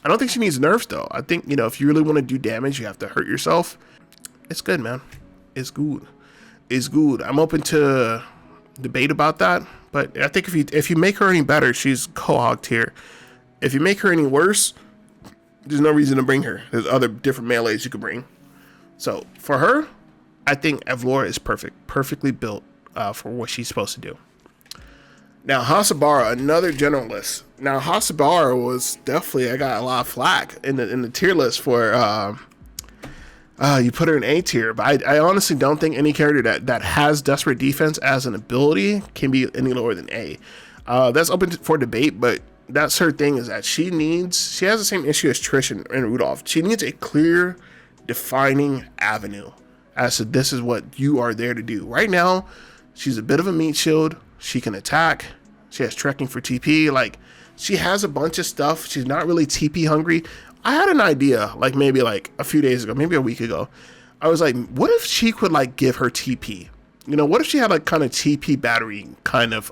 I don't think she needs nerfs though. I think, you know, if you really want to do damage, you have to hurt yourself. It's good, man. It's good. It's good. I'm open to debate about that, but I think if you make her any better, she's Quahaug tier. If you make her any worse, there's no reason to bring her. There's other different melees you could bring. So for her, I think Avlora is perfectly built for what she's supposed to do. Now Hossabara, another generalist. Now Hossabara was definitely, I got a lot of flack in the tier list for you put her in A tier, but I honestly don't think any character that has desperate defense as an ability can be any lower than A. That's open for debate, but that's her thing, is that she has the same issue as Trish and Rudolph. She needs a clear, defining avenue as to this is what you are there to do. Right now, she's a bit of a meat shield. She can attack. She has trekking for TP. Like, she has a bunch of stuff. She's not really TP hungry. I had an idea, like maybe like a few days ago, maybe a week ago. I was like, what if she could like give her TP? You know, what if she had like kind of TP battery kind of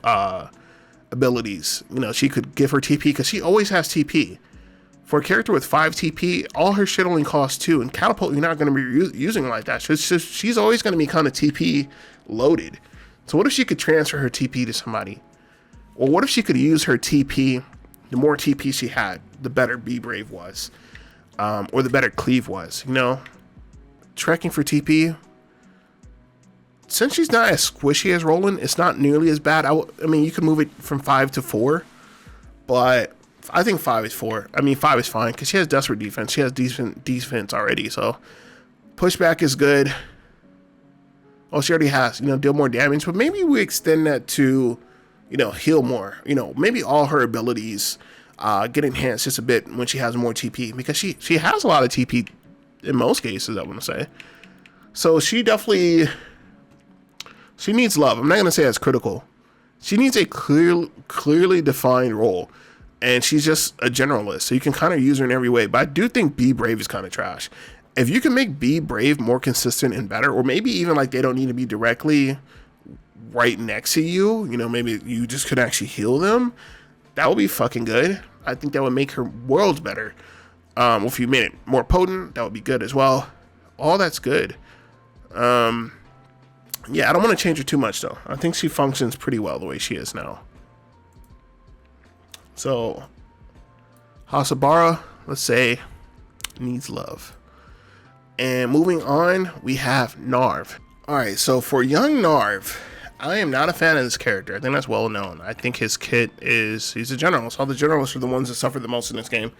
abilities? You know, she could give her TP because she always has TP. For a character with 5 TP, all her shit only costs 2, and Catapult you're not going to be using like that. She's always going to be kind of TP loaded. So what if she could transfer her TP to somebody? Or what if she could use her TP? The more TP she had, the better Be Brave was. Or the better Cleave was. You know? Trekking for TP. Since she's not as squishy as Roland, it's not nearly as bad. I mean, you could move it from 5 to 4. But I think 5 is 4. I mean, 5 is fine because she has desperate defense. She has decent defense already. So pushback is good. Oh, she already has, you know, deal more damage, but maybe we extend that to, you know, heal more. You know, maybe all her abilities get enhanced just a bit when she has more TP, because she has a lot of TP in most cases, I want to say. So she needs love. I'm not going to say that's critical. She needs a clearly defined role, and she's just a generalist, so you can kind of use her in every way. But I do think Be Brave is kind of trash. If you can make Be Brave more consistent and better, or maybe even like they don't need to be directly right next to you, you know, maybe you just could actually heal them, that would be fucking good. I think that would make her worlds better. If you made it more potent, that would be good as well. All that's good. Yeah, I don't want to change her too much though. I think she functions pretty well the way she is now. So Hossabara, let's say, needs love. And moving on, we have Narve. Alright, so for young Narve, I am not a fan of this character. I think that's well known. I think his kit he's a generalist. All the generalists are the ones that suffer the most in this game.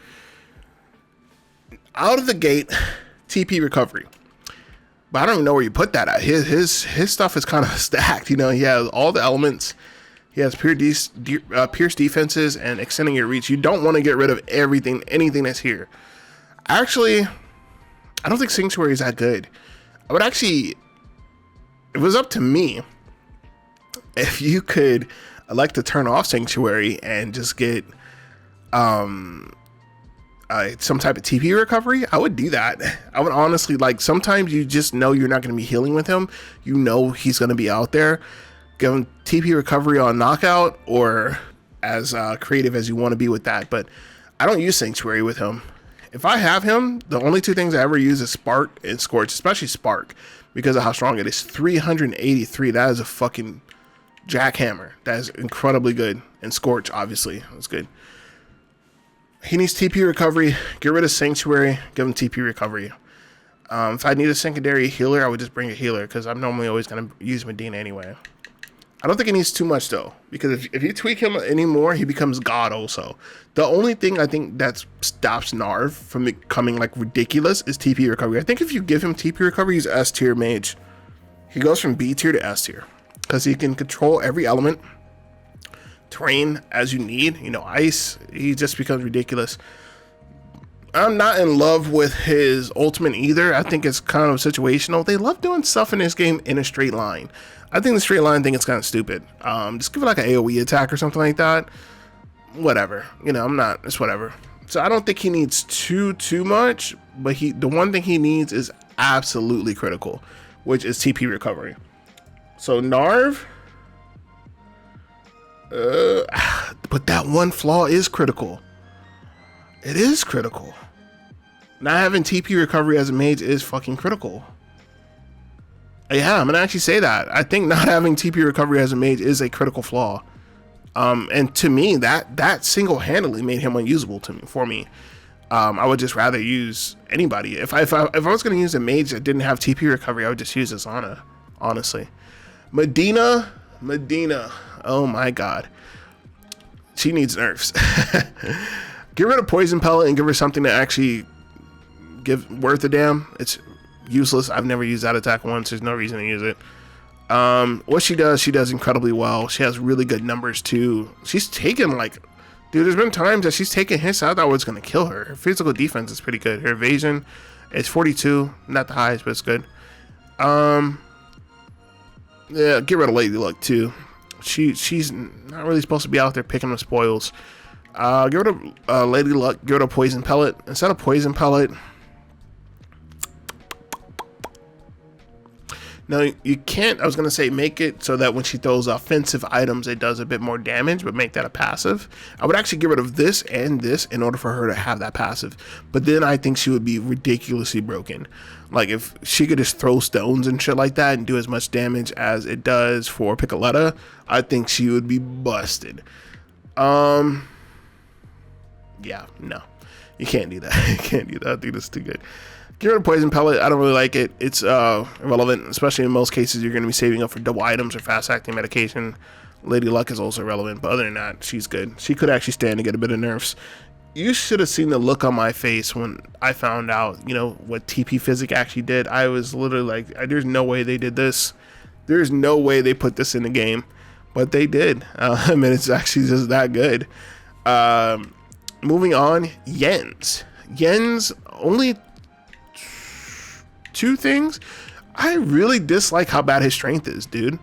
Out of the gate, TP recovery. But I don't even know where you put that at. His stuff is kind of stacked. You know, he has all the elements. He has pierce defenses and extending your reach. You don't want to get rid of anything that's here. Actually, I don't think Sanctuary is that good. I would actually, if it was up to me, if you could elect to turn off Sanctuary and just get some type of TP recovery, I would do that. I would honestly, like, sometimes you just know you're not going to be healing with him. You know he's going to be out there. Give him TP recovery on knockout, or as creative as you want to be with that. But I don't use Sanctuary with him. If I have him, the only two things I ever use is Spark and Scorch, especially Spark, because of how strong it is. 383, that is a fucking jackhammer. That is incredibly good. And Scorch, obviously, that's good. He needs TP recovery. Get rid of Sanctuary. Give him TP recovery. If I need a secondary healer, I would just bring a healer because I'm normally always going to use Medina anyway. I don't think he needs too much though, because if you tweak him anymore, he becomes God also. The only thing I think that stops Narve from becoming like ridiculous is TP recovery. I think if you give him TP recovery, he's S tier mage. He goes from B tier to S tier because he can control every element, terrain as you need. You know, ice. He just becomes ridiculous. I'm not in love with his ultimate either. I think it's kind of situational. They love doing stuff in this game in a straight line. I think the straight line thing is kind of stupid. Just give it like an AoE attack or something like that. Whatever. You know, it's whatever. So I don't think he needs too much, but the one thing he needs is absolutely critical, which is TP recovery. So Narve, but that one flaw is critical. It is critical. Not having TP recovery as a mage is fucking critical. Yeah, I'm gonna actually say that. I think not having TP recovery as a mage is a critical flaw. And to me, that single-handedly made him unusable for me. I would just rather use anybody. If I was gonna use a mage that didn't have TP recovery, I would just use Ezana, honestly. Medina. Oh my god. She needs nerfs. Get rid of poison pellet and give her something to actually worth a damn. It's useless. I've never used that attack once. There's no reason to use it. What she does incredibly well. She has really good numbers too. She's taken dude, there's been times that she's taken hits I thought was gonna kill her. Her physical defense is pretty good. Her evasion is 42, not the highest, but it's good. Yeah, get rid of Lady Luck too. She's not really supposed to be out there picking up spoils. Get rid of Lady Luck. Get rid of poison pellet. Instead of poison pellet, no, you can't. I was gonna say make it so that when she throws offensive items, it does a bit more damage, but make that a passive. I would actually get rid of this and this in order for her to have that passive. But then I think she would be ridiculously broken. Like if she could just throw stones and shit like that and do as much damage as it does for Piccoletta, I think she would be busted. Yeah, no, you can't do that. You can't do that. I think that's too good. Get rid of poison pellet. I don't really like it. It's irrelevant, especially in most cases you're going to be saving up for double items or fast acting medication. Lady Luck is also relevant, but other than that, she's good. She could actually stand to get a bit of nerfs. You should have seen the look on my face when I found out, you know, what TP Physic actually did. I was literally like, there's no way they did this. There's no way they put this in the game, but they did. I mean, it's actually just that good. Moving on, Jens. Jens, only two things. I really dislike how bad his strength is, dude.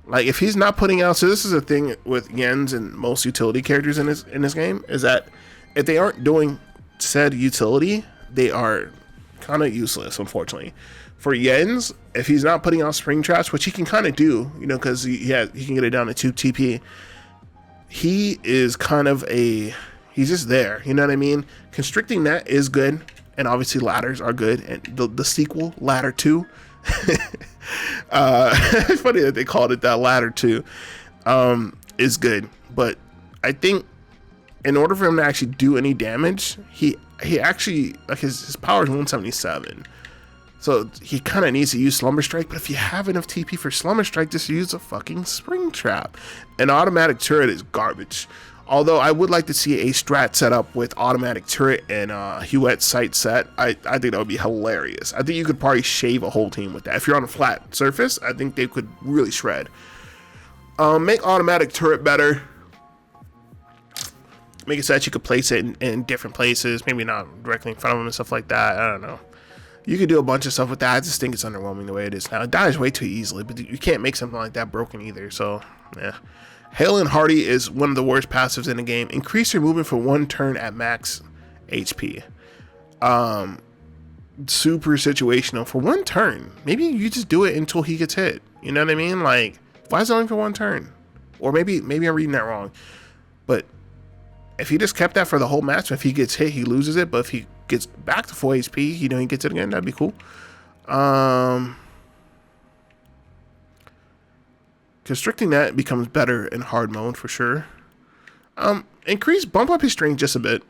Like, if he's not putting out, so this is a thing with Jens and most utility characters in this game, is that if they aren't doing said utility, they are kind of useless, unfortunately. For Jens, if he's not putting out spring traps, which he can kind of do, you know, because he can get it down to 2 TP, he is kind of he's just there, you know what I mean? Constricting that is good, and obviously ladders are good, and the sequel, Ladder 2, it's funny that they called it that, Ladder 2, is good, but I think in order for him to actually do any damage, he actually, like, his power is 177, so he kind of needs to use Slumber Strike. But if you have enough TP for Slumber Strike, just use a fucking Spring Trap. An automatic turret is garbage. Although I would like to see a strat set up with automatic turret and Hughette sight set. I think that would be hilarious. I think you could probably shave a whole team with that. If you're on a flat surface, I think they could really shred. Make automatic turret better. Make it so that you could place it in different places. Maybe not directly in front of them and stuff like that. I don't know. You could do a bunch of stuff with that. I just think it's underwhelming the way it is now. It dies way too easily, but you can't make something like that broken either. So, yeah. Hale and Hardy is one of the worst passives in the game. Increase your movement for 1 turn at max HP. Super situational for 1 turn. Maybe you just do it until he gets hit. You know what I mean? Like, why is it only for 1 turn? Or maybe I'm reading that wrong. But if he just kept that for the whole match, if he gets hit, he loses it. But if he gets back to full HP, you know, he gets it again. That'd be cool. Constricting that becomes better in hard mode for sure. Bump up his strength just a bit.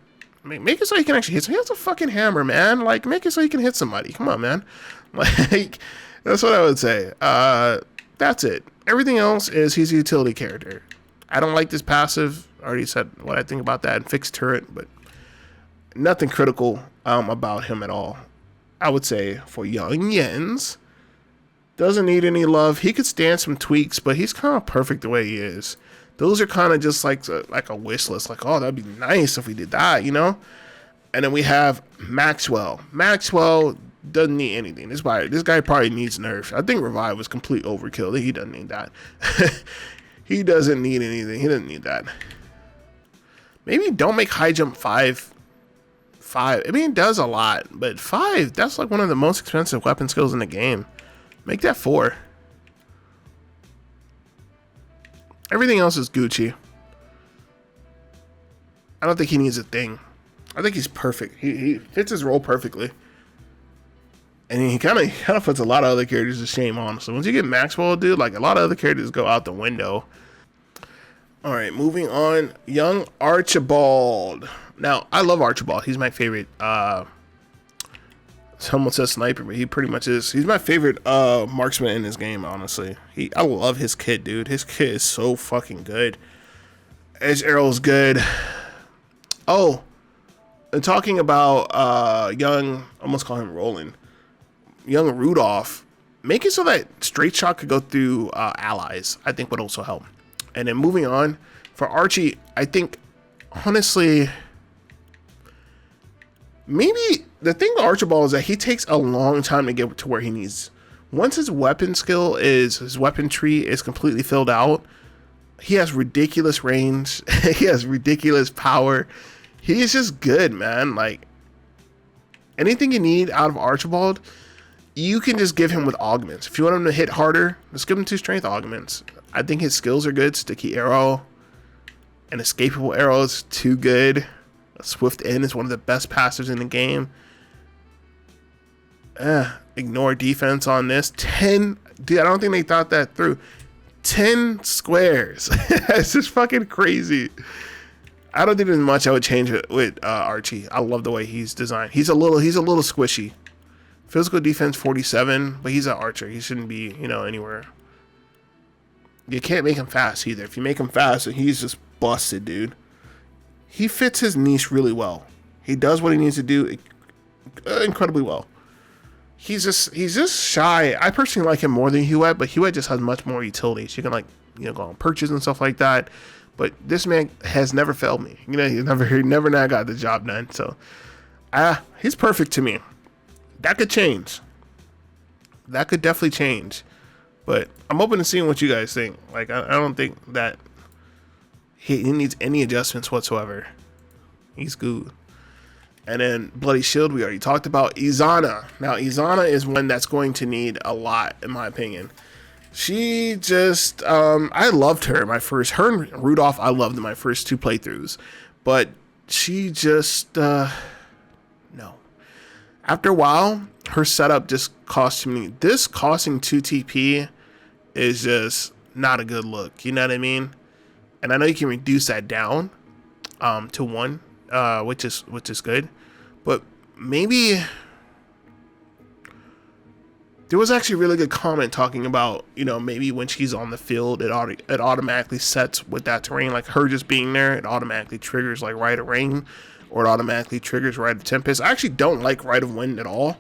Make it so he can actually hit. He has a fucking hammer, man. Like, make it so he can hit somebody. Come on, man. Like, that's what I would say. That's it. Everything else is he's a utility character. I don't like this passive. I already said what I think about that. And fixed turret, but nothing critical about him at all. I would say for young Jens, doesn't need any love. He could stand some tweaks, but he's kind of perfect the way he is. Those are kind of just like a wish list. Like, oh, that'd be nice if we did that, you know? And then we have Maxwell. Maxwell doesn't need anything. This guy probably needs nerfs. I think Revive was complete overkill. He doesn't need that. He doesn't need anything. He doesn't need that. Maybe don't make high jump 5. I mean, it does a lot, but 5, that's like one of the most expensive weapon skills in the game. Make that 4. Everything else is Gucci. I don't think he needs a thing. I think he's perfect. He fits his role perfectly. And he kind of puts a lot of other characters to shame, honestly. Once you get Maxwell, dude, like a lot of other characters go out the window. All right, moving on. Young Archibald. Now, I love Archibald. He's my favorite. Someone says sniper, but he pretty much is. He's my favorite marksman in this game, honestly. I love his kit, dude. His kit is so fucking good. Edge arrow's good. Oh, and talking about young, I almost call him Roland. Young Rudolph. Make it so that straight shot could go through allies. I think would also help. And then moving on for Archie, I think honestly, maybe the thing with Archibald is that he takes a long time to get to where he needs. Once his weapon his weapon tree is completely filled out, he has ridiculous range. He has ridiculous power. He is just good, man. Like, anything you need out of Archibald, you can just give him with augments. If you want him to hit harder, just give him 2 strength augments. I think his skills are good. Sticky arrow and escapable arrow is too good. A swift in is one of the best passives in the game. Ignore defense on this. 10. Dude, I don't think they thought that through. 10 squares. It's just fucking crazy. I don't think there's much I would change it with Archie. I love the way he's designed. He's a little squishy. Physical defense 47, but he's an archer. He shouldn't be, anywhere. You can't make him fast either. If you make him fast, he's just busted, dude. He fits his niche really well. He does what he needs to do incredibly well. He's just shy. I personally like him more than Hughette, but Hughette just has much more utility. So you can go on perches and stuff like that. But this man has never failed me. He never not got the job done. So he's perfect to me. That could change. That could definitely change. But I'm open to seeing what you guys think. Like, I don't think that he needs any adjustments whatsoever. He's good. And then Bloody Shield, we already talked about. Ezana. Now, Ezana is one that's going to need a lot, in my opinion. She just, I loved her her and Rudolph, I loved in my first 2 playthroughs. But she just, no. After a while, her setup just cost me. This costing 2 TP is just not a good look. You know what I mean? And I know you can reduce that down to 1, which is good. But maybe there was actually a really good comment talking about, maybe when she's on the field, it automatically sets with that terrain. Like her just being there, it automatically triggers like Rite of Rain, or it automatically triggers Rite of Tempest. I actually don't like Rite of Wind at all.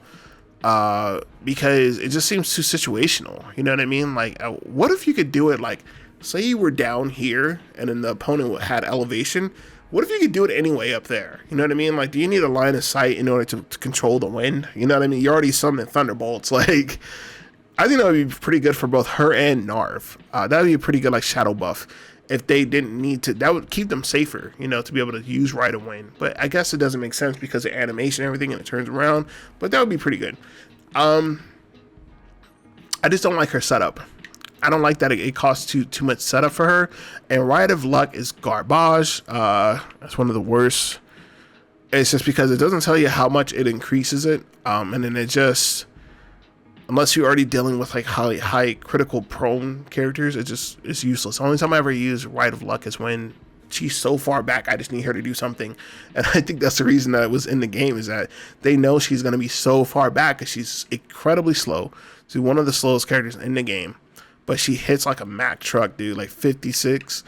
Because it just seems too situational. You know what I mean? Like, what if you could do it like, say you were down here and then the opponent had elevation. What if you could do it anyway up there? You know what I mean? Like, do you need a line of sight in order to control the wind? You know what I mean? You already summoned Thunderbolts. Like, I think that would be pretty good for both her and Narve. That would be a pretty good like shadow buff. If they didn't need to, that would keep them safer, to be able to use Rite of Wind. But I guess it doesn't make sense because of animation and everything, and it turns around. But that would be pretty good. I just don't like her setup. I don't like that it costs too much setup for her. And Rite of Luck is garbage. That's one of the worst. It's just because it doesn't tell you how much it increases it. And then it just, unless you're already dealing with like high critical prone characters, it's useless. The only time I ever use Rite of Luck is when she's so far back. I just need her to do something. And I think that's the reason that it was in the game, is that they know she's going to be so far back because she's incredibly slow. She's one of the slowest characters in the game, but she hits like a Mack truck, dude, like 56.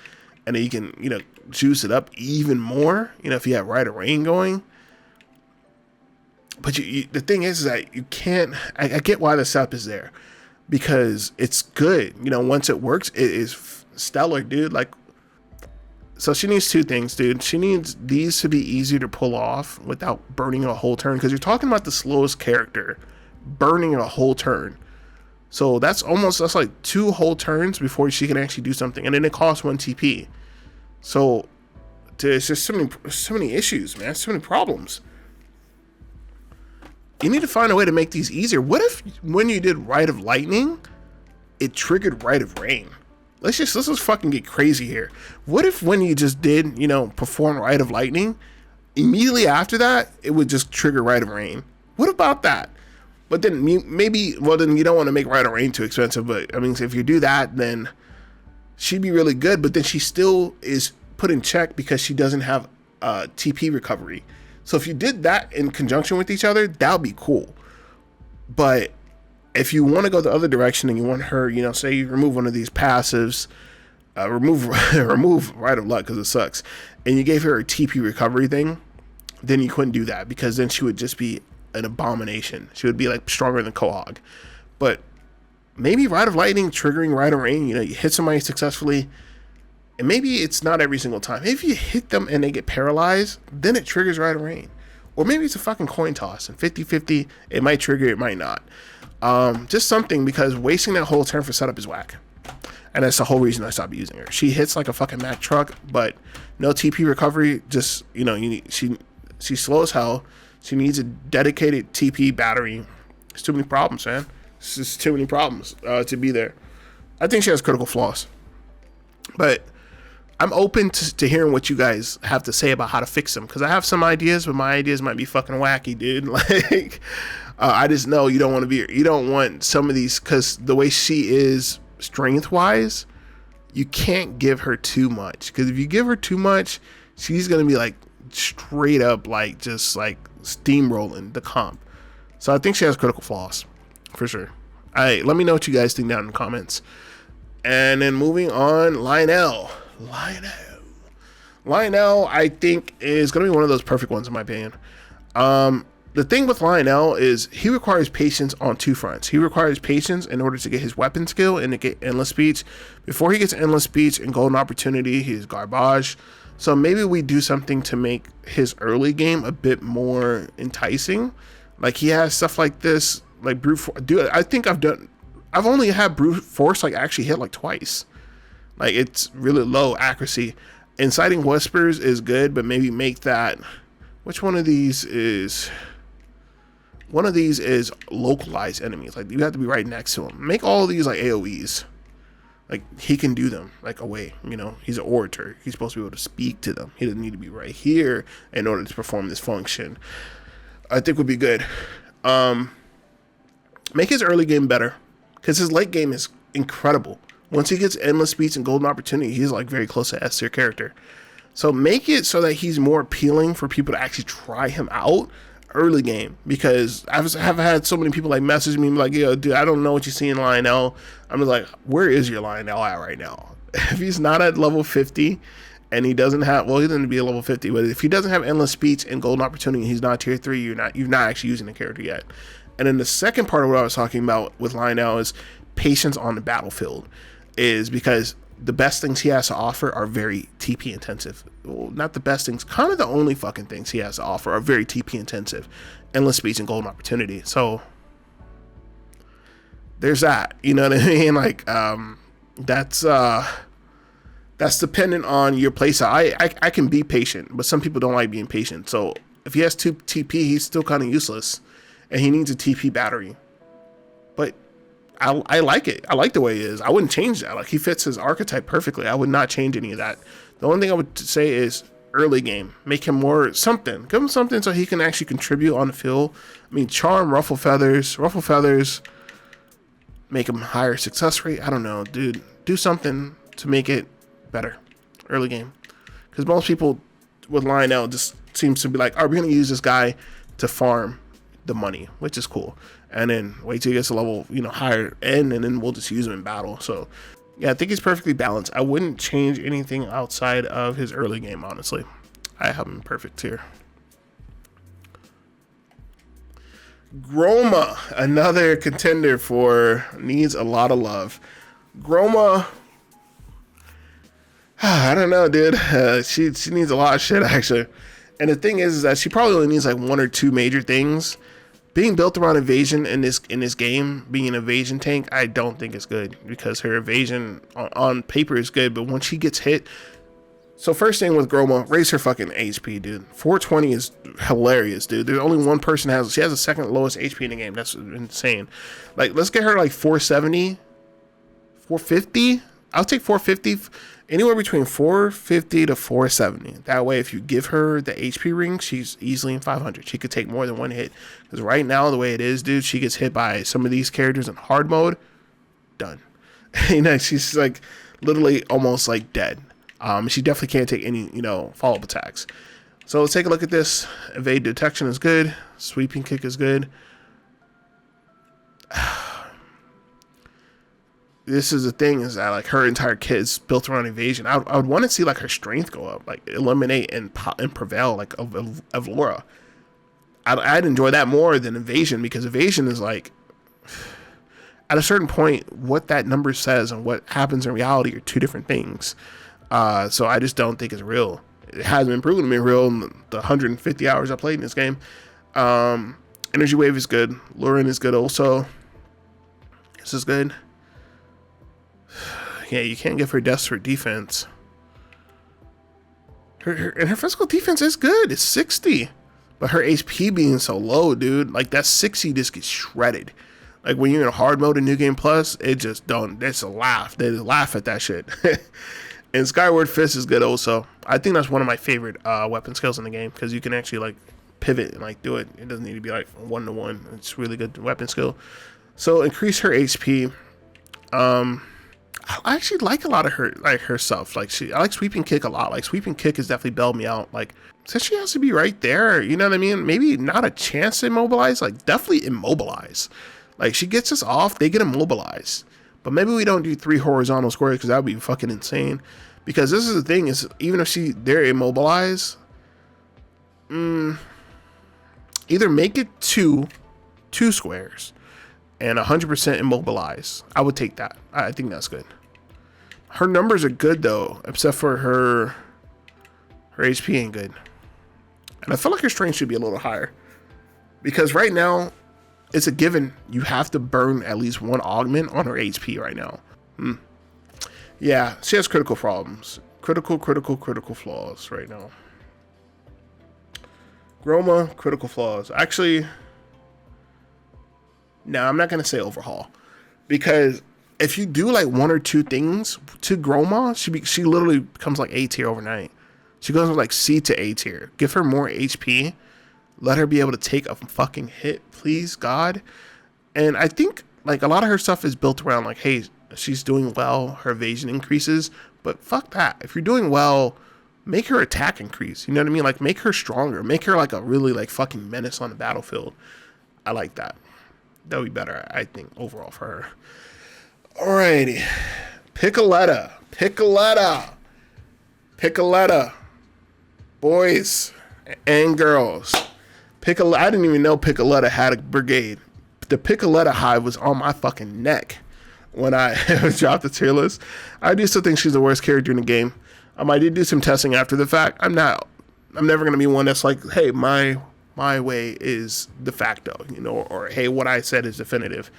And then you can, you know, juice it up even more, you know, if you have Rite of Rain going. But the thing is that you can't, I get why the setup is there, because it's good. You know, once it works, it is stellar, dude. Like, so she needs two things, dude. She needs these to be easier to pull off without burning a whole turn, because you're talking about the slowest character burning a whole turn. So that's like 2 whole turns before she can actually do something, and then it costs 1 TP. So it's just so many issues, man. So many problems. You need to find a way to make these easier. What if when you did Rite of Lightning, it triggered Rite of Rain? Let's just fucking get crazy here. What if when you just did, you know, perform Rite of Lightning, immediately after that, it would just trigger Rite of Rain? What about that? But then maybe, well, then you don't want to make Rite of Rain too expensive. But I mean, if you do that, then she'd be really good. But then she still is put in check because she doesn't have TP recovery. So if you did that in conjunction with each other, that would be cool. But if you want to go the other direction and you want her, you know, say you remove one of these passives, remove Rite of Luck because it sucks, and you gave her a TP recovery thing, then you couldn't do that, because then she would just be an abomination. She would be like stronger than Quahaug. But maybe Rite of Lightning triggering Rite of Rain, you know, you hit somebody successfully, and maybe it's not every single time. If you hit them and they get paralyzed, then it triggers Rite of Rain. Or maybe it's a fucking coin toss, and 50-50, it might trigger, it might not. Just something, because wasting that whole turn for setup is whack. And that's the whole reason I stopped using her. She hits like a fucking Mack truck, but no TP recovery. Just, you know, she's slow as hell. She needs a dedicated TP battery. There's too many problems, man. It's just too many problems to be there. I think she has critical flaws. But I'm open to hearing what you guys have to say about how to fix them, because I have some ideas, but my ideas might be fucking wacky, dude. Like, I just know you don't want some of these, because the way she is strength wise, you can't give her too much, because if you give her too much, she's gonna be like straight up like just like steamrolling the comp. So I think she has critical flaws for sure. All right, let me know what you guys think down in the comments. And then moving on, Lionel, I think is going to be one of those perfect ones in my opinion. The thing with Lionel is he requires patience on 2 fronts. He requires patience in order to get his weapon skill and to get endless speech. Before he gets endless speech and golden opportunity, he's garbage. So maybe we do something to make his early game a bit more enticing. Like, he has stuff like this, like brute force. Dude, I think I've only had brute force like actually hit like twice. Like, it's really low accuracy. Inciting whispers is good, but maybe make that. Which one of these is? One of these is localized enemies. Like, you have to be right next to him. Make all of these like AoEs. Like, he can do them like away. You know, he's an orator. He's supposed to be able to speak to them. He doesn't need to be right here in order to perform this function. I think would be good. Make his early game better, because his late game is incredible. Once he gets endless speech and golden opportunity, he's like very close to S tier character. So make it so that he's more appealing for people to actually try him out early game, because I've had so many people like message me like, yo, dude, I don't know what you see in Lionel. I'm just like, where is your Lionel at right now? If he's not at level 50 and he doesn't have, well, he doesn't be at level 50, but if he doesn't have endless speech and golden opportunity, he's not tier 3, you're not actually using the character yet. And then the second part of what I was talking about with Lionel is patience on the battlefield, is because the best things he has to offer are very TP intensive. Well, not the best things, kind of the only fucking things he has to offer are very TP intensive. Endless speech and golden opportunity. So there's that, you know what I mean? Like, that's dependent on your playstyle. I can be patient, but some people don't like being patient. So if he has 2 TP, he's still kind of useless, and he needs a TP battery. But I like it. I like the way he is. I wouldn't change that. Like, he fits his archetype perfectly. I would not change any of that. The only thing I would say is early game, make him more something. Give him something so he can actually contribute on the field. I mean, charm, ruffle feathers, make him higher success rate. I don't know, dude. Do something to make it better early game, because Because most people with Lionel just seems to be like, are we going to use this guy to farm the money, which is cool. And then wait till he gets a level, higher end, and then we'll just use him in battle. So yeah, I think he's perfectly balanced. I wouldn't change anything outside of his early game, honestly. I have him perfect here. Groma, another contender for needs a lot of love. Groma, I don't know, dude. She needs a lot of shit, actually. And the thing is that she probably only needs like one or two major things. Being built around evasion in this game, being an evasion tank, I don't think is good, because her evasion on paper is good, but when she gets hit. So first thing with Groma, raise her fucking HP, dude. 420 is hilarious, dude. There's only one person she has the second lowest HP in the game. That's insane. Like, let's get her like 470, 450. I'll take 450, anywhere between 450 to 470. That way, if you give her the HP ring, she's easily in 500. She could take more than one hit. Because right now, the way it is, dude, she gets hit by some of these characters in hard mode, done. She's like literally almost like dead. She definitely can't take any, follow-up attacks. So let's take a look at this. Evade detection is good. Sweeping kick is good. This is the thing, is that like her entire kit is built around evasion. I would want to see like her strength go up, like eliminate and prevail like Avlora. I'd enjoy that more than evasion, because evasion is like, at a certain point, what that number says and what happens in reality are two different things. So I just don't think it's real. It hasn't been proven to be real in the 150 hours I played in this game. Energy Wave is good. Lurin is good also. This is good. Yeah, you can't give her desperate defense. Her physical defense is good. It's 60. But her HP being so low, dude, like that 60 just gets shredded. Like when you're in hard mode in New Game Plus, it just don't. It's a laugh. They laugh at that shit. And Skyward Fist is good also. I think that's one of my favorite weapon skills in the game, because you can actually like pivot and like do it. It doesn't need to be like 1-to-1. It's really good weapon skill. So increase her HP. I actually like a lot of her stuff. Like I like Sweeping Kick a lot. Like Sweeping Kick has definitely bailed me out. Like, since she has to be right there, you know what I mean? Maybe not a chance to immobilize, like definitely immobilize. Like she gets us off, they get immobilized. But maybe we don't do 3 horizontal squares, because that would be fucking insane. Because this is the thing, is even if they're immobilized, either make it two squares and 100% immobilize. I would take that. I think that's good. Her numbers are good though, except for her HP ain't good. And I feel like her strength should be a little higher, because right now it's a given you have to burn at least one augment on her HP right now. Yeah, she has critical problems. Critical flaws right now. Groma, critical flaws. Actually, no, I'm not going to say overhaul, because if you do like one or two things to Groma, she literally becomes like A tier overnight. She goes from like C to A tier. Give her more HP. Let her be able to take a fucking hit, please, God. And I think like a lot of her stuff is built around like, hey, she's doing well, her evasion increases, but fuck that. If you're doing well, make her attack increase. You know what I mean? Like make her stronger. Make her like a really like fucking menace on the battlefield. I like that. That would be better, I think, overall for her. Alrighty. Piccoletta. Boys and girls. I didn't even know Piccoletta had a brigade. The Piccoletta hive was on my fucking neck when I dropped the tier list. I do still think she's the worst character in the game. I did do some testing after the fact. I'm never going to be one that's like, hey, my way is de facto, or hey, what I said is definitive.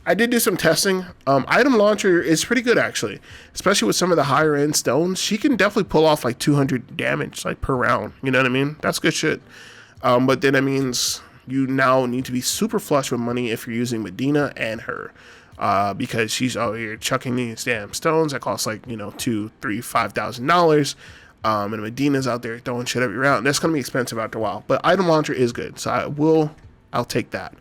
I did do some testing. Item launcher is pretty good, actually, especially with some of the higher end stones. She can definitely pull off like 200 damage like per round. You know what I mean? That's good shit. But then that means you now need to be super flush with money if you're using Medina and her, because she's out here chucking these damn stones that cost like $2,000, $3,000, $5,000. And Medina's out there throwing shit every round. That's gonna be expensive after a while. But item launcher is good, so I'll take that.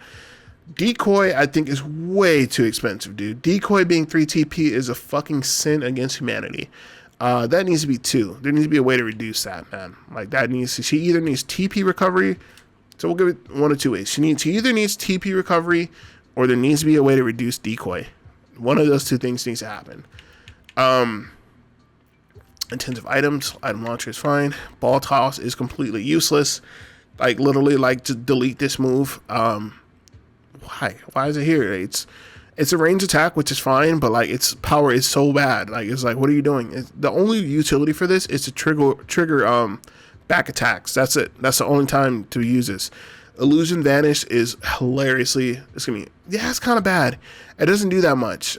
Decoy, I think, is way too expensive, dude. Decoy being 3 TP is a fucking sin against humanity. That needs to be 2. There needs to be a way to reduce that, man. Like that needs to, she either needs TP recovery. So we'll give it one of 2 ways. She either needs TP recovery, or there needs to be a way to reduce decoy. One of those 2 things needs to happen. Intensive items, item launcher is fine. Ball toss is completely useless. Like literally, like to delete this move. Why is it here? It's a range attack, which is fine, but like its power is so bad. Like it's like, what are you doing? The only utility for this is to trigger back attacks. That's it. That's the only time to use this. Illusion Vanish is hilariously, it's kind of bad. It doesn't do that much.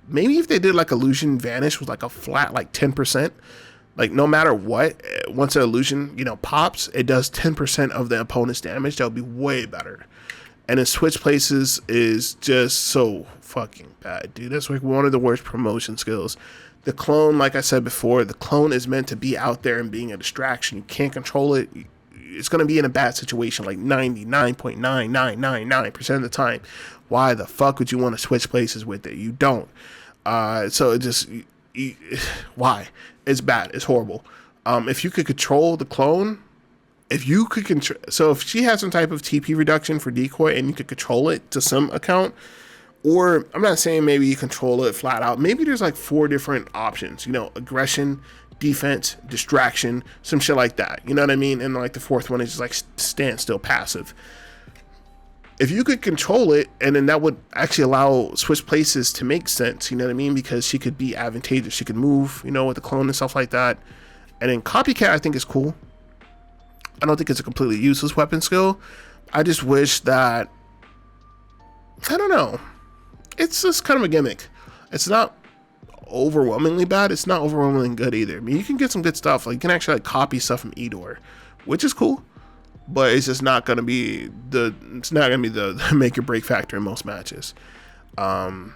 Maybe if they did like Illusion Vanish with like a flat like 10%, like no matter what, once an illusion pops, it does 10% of the opponent's damage. That would be way better. And then switch places is just so fucking bad, dude. That's like one of the worst promotion skills. The clone, like I said before, the clone is meant to be out there and being a distraction. You can't control it. It's going to be in a bad situation like 99.9999% of the time. Why the fuck would you want to switch places with it? You don't. So it just, why? It's bad. It's horrible. If you could control the clone, so if she has some type of TP reduction for decoy and you could control it to some account, or I'm not saying maybe you control it flat out. Maybe there's like 4 different options, aggression, defense, distraction, some shit like that. You know what I mean? And like the 4th one is just like standstill passive. If you could control it, and then that would actually allow switch places to make sense, you know what I mean? Because she could be advantageous. She could move, with the clone and stuff like that. And then copycat, I think is cool. I don't think it's a completely useless weapon skill. I just wish that, I don't know. It's just kind of a gimmick. It's not overwhelmingly bad. It's not overwhelmingly good either. I mean, you can get some good stuff. Like you can actually like copy stuff from Erador, which is cool. But it's just not gonna be the make or break factor in most matches, from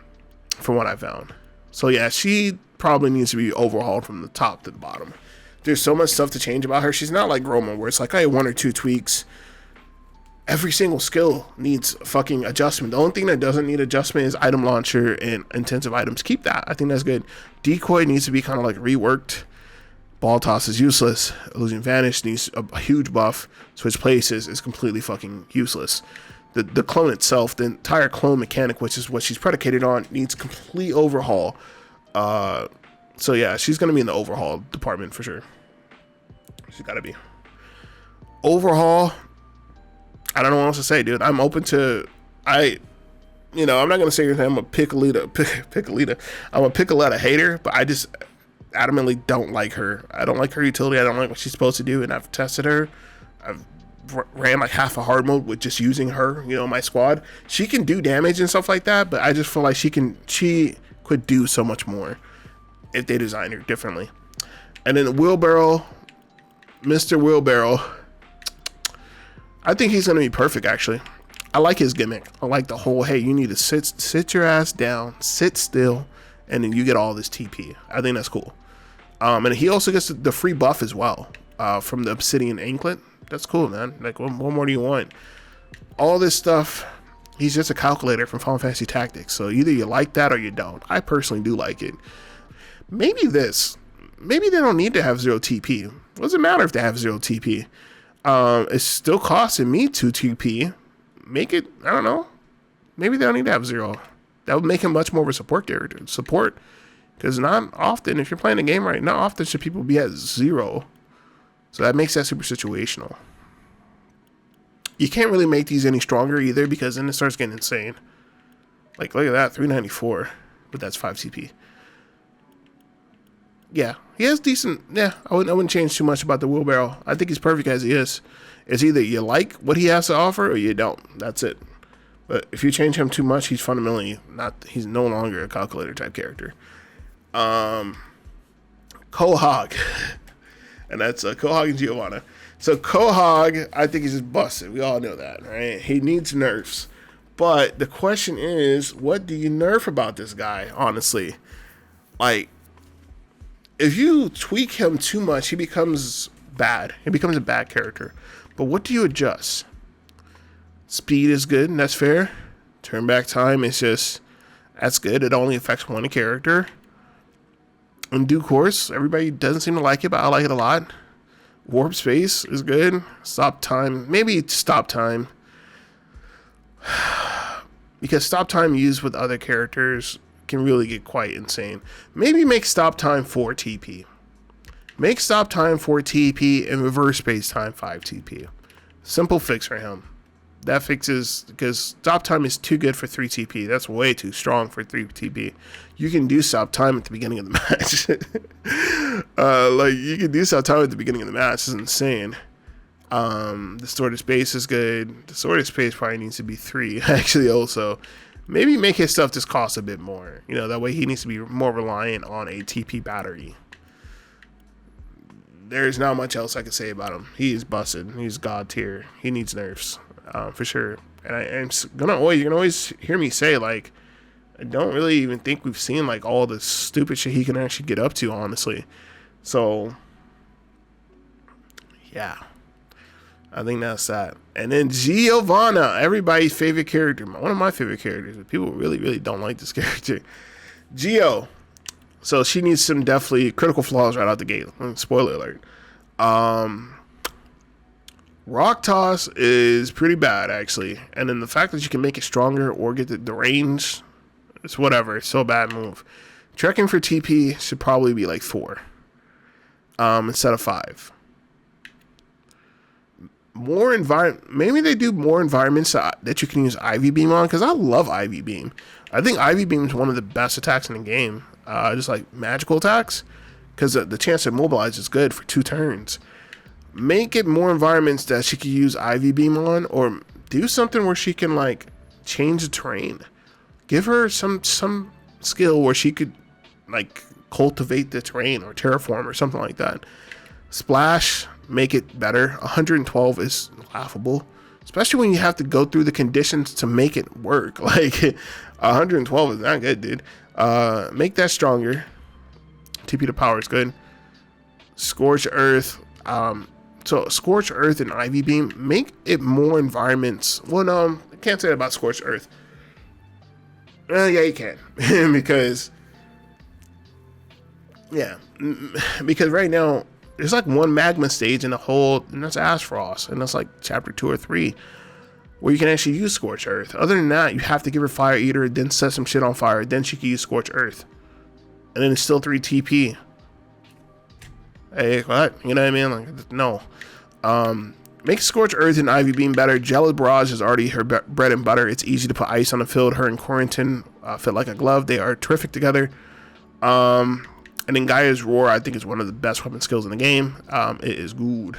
what I found. So yeah, she probably needs to be overhauled from the top to the bottom. There's so much stuff to change about her. She's not like Groma, where it's like, 1 or 2 tweaks. Every single skill needs fucking adjustment. The only thing that doesn't need adjustment is item launcher and intensive items. Keep that. I think that's good. Decoy needs to be kind of like reworked. Ball toss is useless. Illusion Vanish needs a huge buff. Switch places is completely fucking useless. The clone itself, the entire clone mechanic, which is what she's predicated on, needs complete overhaul. So yeah, she's going to be in the overhaul department for sure. She's got to be. Overhaul. I don't know what else to say, dude. I'm open to, I'm not going to say I'm a Piccoletta. I'm a Piccoletta hater, but I just adamantly don't like her. I don't like her utility. I don't like what she's supposed to do, and I've tested her. I've ran like half a hard mode with just using her, my squad. She can do damage and stuff like that, but I just feel like she could do so much more if they designed her differently. And then Wheelbarrow, Mr. Wheelbarrow, I think he's going to be perfect, actually. I like his gimmick. I like the whole, hey, you need to sit your ass down, sit still, and then you get all this TP. I think that's cool. And he also gets the free buff as well, from the Obsidian Anklet. That's cool, man. Like, what more do you want? All this stuff, he's just a calculator from Final Fantasy Tactics. So either you like that or you don't. I personally do like it. Maybe they don't need to have 0 TP. What does it matter if they have 0 TP? It's still costing me 2 TP. Make it, I don't know. Maybe they don't need to have 0. That would make him much more of a support character. Because not often, if you're playing a game right, not often should people be at 0. So that makes that super situational. You can't really make these any stronger either, because then it starts getting insane. Like, look at that, 394. But that's 5 TP. Yeah, he has decent. Yeah, I wouldn't change too much about the Wheelbarrow. I think he's perfect as he is. It's either you like what he has to offer or you don't. That's it. But if you change him too much, he's fundamentally not. He's no longer a calculator type character. Quahaug, and that's Quahaug and Giovanna. So Quahaug, I think he's just busted. We all know that, right? He needs nerfs. But the question is, what do you nerf about this guy? Honestly, like, if you tweak him too much, he becomes bad. He becomes a bad character. But what do you adjust? Speed is good, and that's fair. Turn back time is just, that's good. It only affects one character. in due course. Everybody doesn't seem to like it, but I like it a lot. Warp space is good. Stop time, maybe stop time, because stop time used with other characters can really get quite insane. Maybe make stop time 4 TP. Make stop time 4 TP and reverse space time 5 TP. Simple fix for him. That fixes, because stop time is too good for 3 TP. That's way too strong for 3 TP. You can do stop time at the beginning of the match. Like, you can do stop time at the beginning of the match. It's insane. Distorted space is good. Distorted space probably needs to be 3, actually, also. Maybe make his stuff just cost a bit more. You know, that way he needs to be more reliant on a TP battery. There's not much else I can say about him. He is busted. He's god tier. He needs nerfs, for sure. And you're gonna always hear me say, like, I don't really even think we've seen like all the stupid shit he can actually get up to, honestly. So yeah, I think that's that. And then Giovanna, everybody's favorite character, one of my favorite characters, but people really, really don't like this character. Geo. So she needs some definitely critical flaws right out the gate. Spoiler alert. Rock Toss is pretty bad, actually. And then the fact that you can make it stronger or get the range, it's whatever. It's so bad move. Trekking for TP should probably be like 4 instead of 5. Maybe they do more environments that you can use Ivy Beam on, because I love Ivy Beam. I think Ivy Beam is one of the best attacks in the game. Just like magical attacks, because the chance to immobilize is good for 2 turns. Make it more environments that she could use Ivy Beam on, or do something where she can like change the terrain. Give her some skill where she could like cultivate the terrain or terraform or something like that. Splash, make it better. 112 is laughable, especially when you have to go through the conditions to make it work. Like 112 is not good, dude. Make that stronger. TP to power is good. Scorch Earth. So Scorch Earth and Ivy Beam, make it more environments. Well, no, I can't say that about Scorch Earth. Yeah, you can. because right now there's like one magma stage in the whole, and that's Ash Frost, and that's like chapter 2 or 3, where you can actually use Scorch Earth. Other than that, you have to give her Fire Eater, then set some shit on fire, then she can use Scorch Earth, and then it's still 3 TP. Hey, what? You know what I mean? Like, no. Make Scorch Earth and Ivy Beam better. Jealous Barrage is already her bread and butter. It's easy to put ice on the field. Her and Corentin fit like a glove. They are terrific together. And then Gaia's Roar, I think, is one of the best weapon skills in the game. It is good.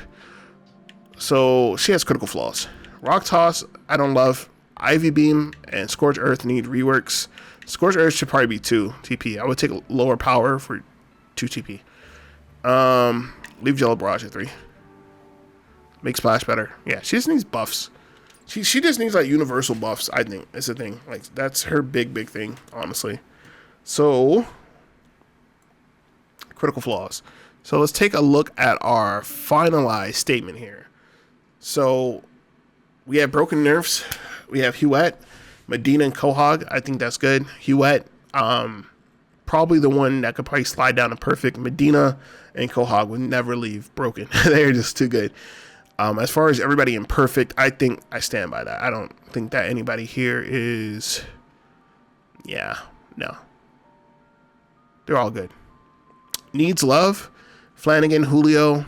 So she has critical flaws. Rock Toss, I don't love. Ivy Beam and Scorch Earth need reworks. Scorch Earth should probably be 2 TP. I would take lower power for 2 TP. Leave Jealous Barrage at 3. Make Splash better. Yeah, she just needs buffs. She just needs like universal buffs, I think. It's the thing. Like, that's her big thing, honestly. So, critical flaws. So let's take a look at our finalized statement here. So we have broken nerfs. We have Hughette, Medina, and Quahaug. I think that's good. Hughette, probably the one that could probably slide down to perfect. Medina and Quahaug would never leave broken. They're just too good. As far as everybody in perfect, I think I stand by that. I don't think that anybody here is, no. They're all good. Needs love, Flanagan, Julio.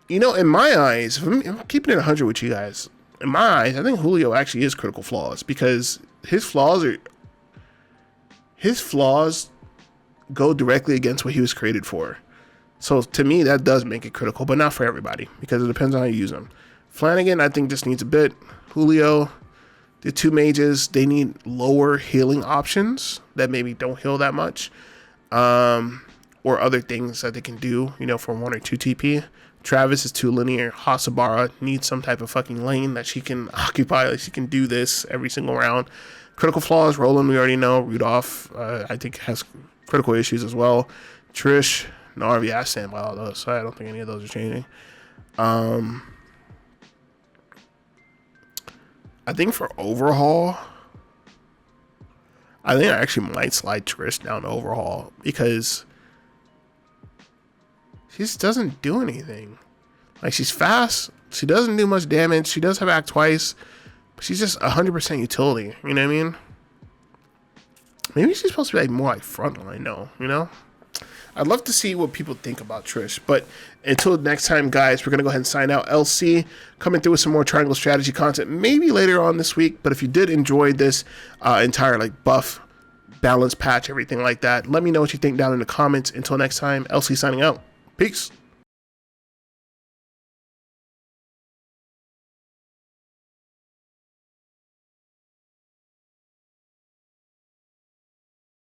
You know, in my eyes, if I'm keeping it 100 with you guys, in my eyes, I think Julio actually is critical flaws, because his flaws go directly against what he was created for. So to me, that does make it critical, but not for everybody, because it depends on how you use them. Flanagan, I think, just needs a bit. Julio, the 2 mages, they need lower healing options that maybe don't heal that much, or other things that they can do, you know, for 1 or 2 TP. Travis is too linear. Hossabara needs some type of fucking lane that she can occupy. Like, she can do this every single round. Critical flaws, Roland, we already know. Rudolph, I think, has critical issues as well. Trish, Narve, I stand by all those, so I don't think any of those are changing. I think for overhaul, I think I actually might slide Trish down overhaul because she just doesn't do anything. Like, she's fast. She doesn't do much damage. She does have act twice, but she's just 100% utility. You know what I mean? Maybe she's supposed to be like more like frontline though, you know? I'd love to see what people think about Trish. But until next time, guys, we're going to go ahead and sign out. LC coming through with some more triangle strategy content maybe later on this week. But if you did enjoy this entire like buff, balance patch, everything like that, let me know what you think down in the comments. Until next time, LC signing out. Peace.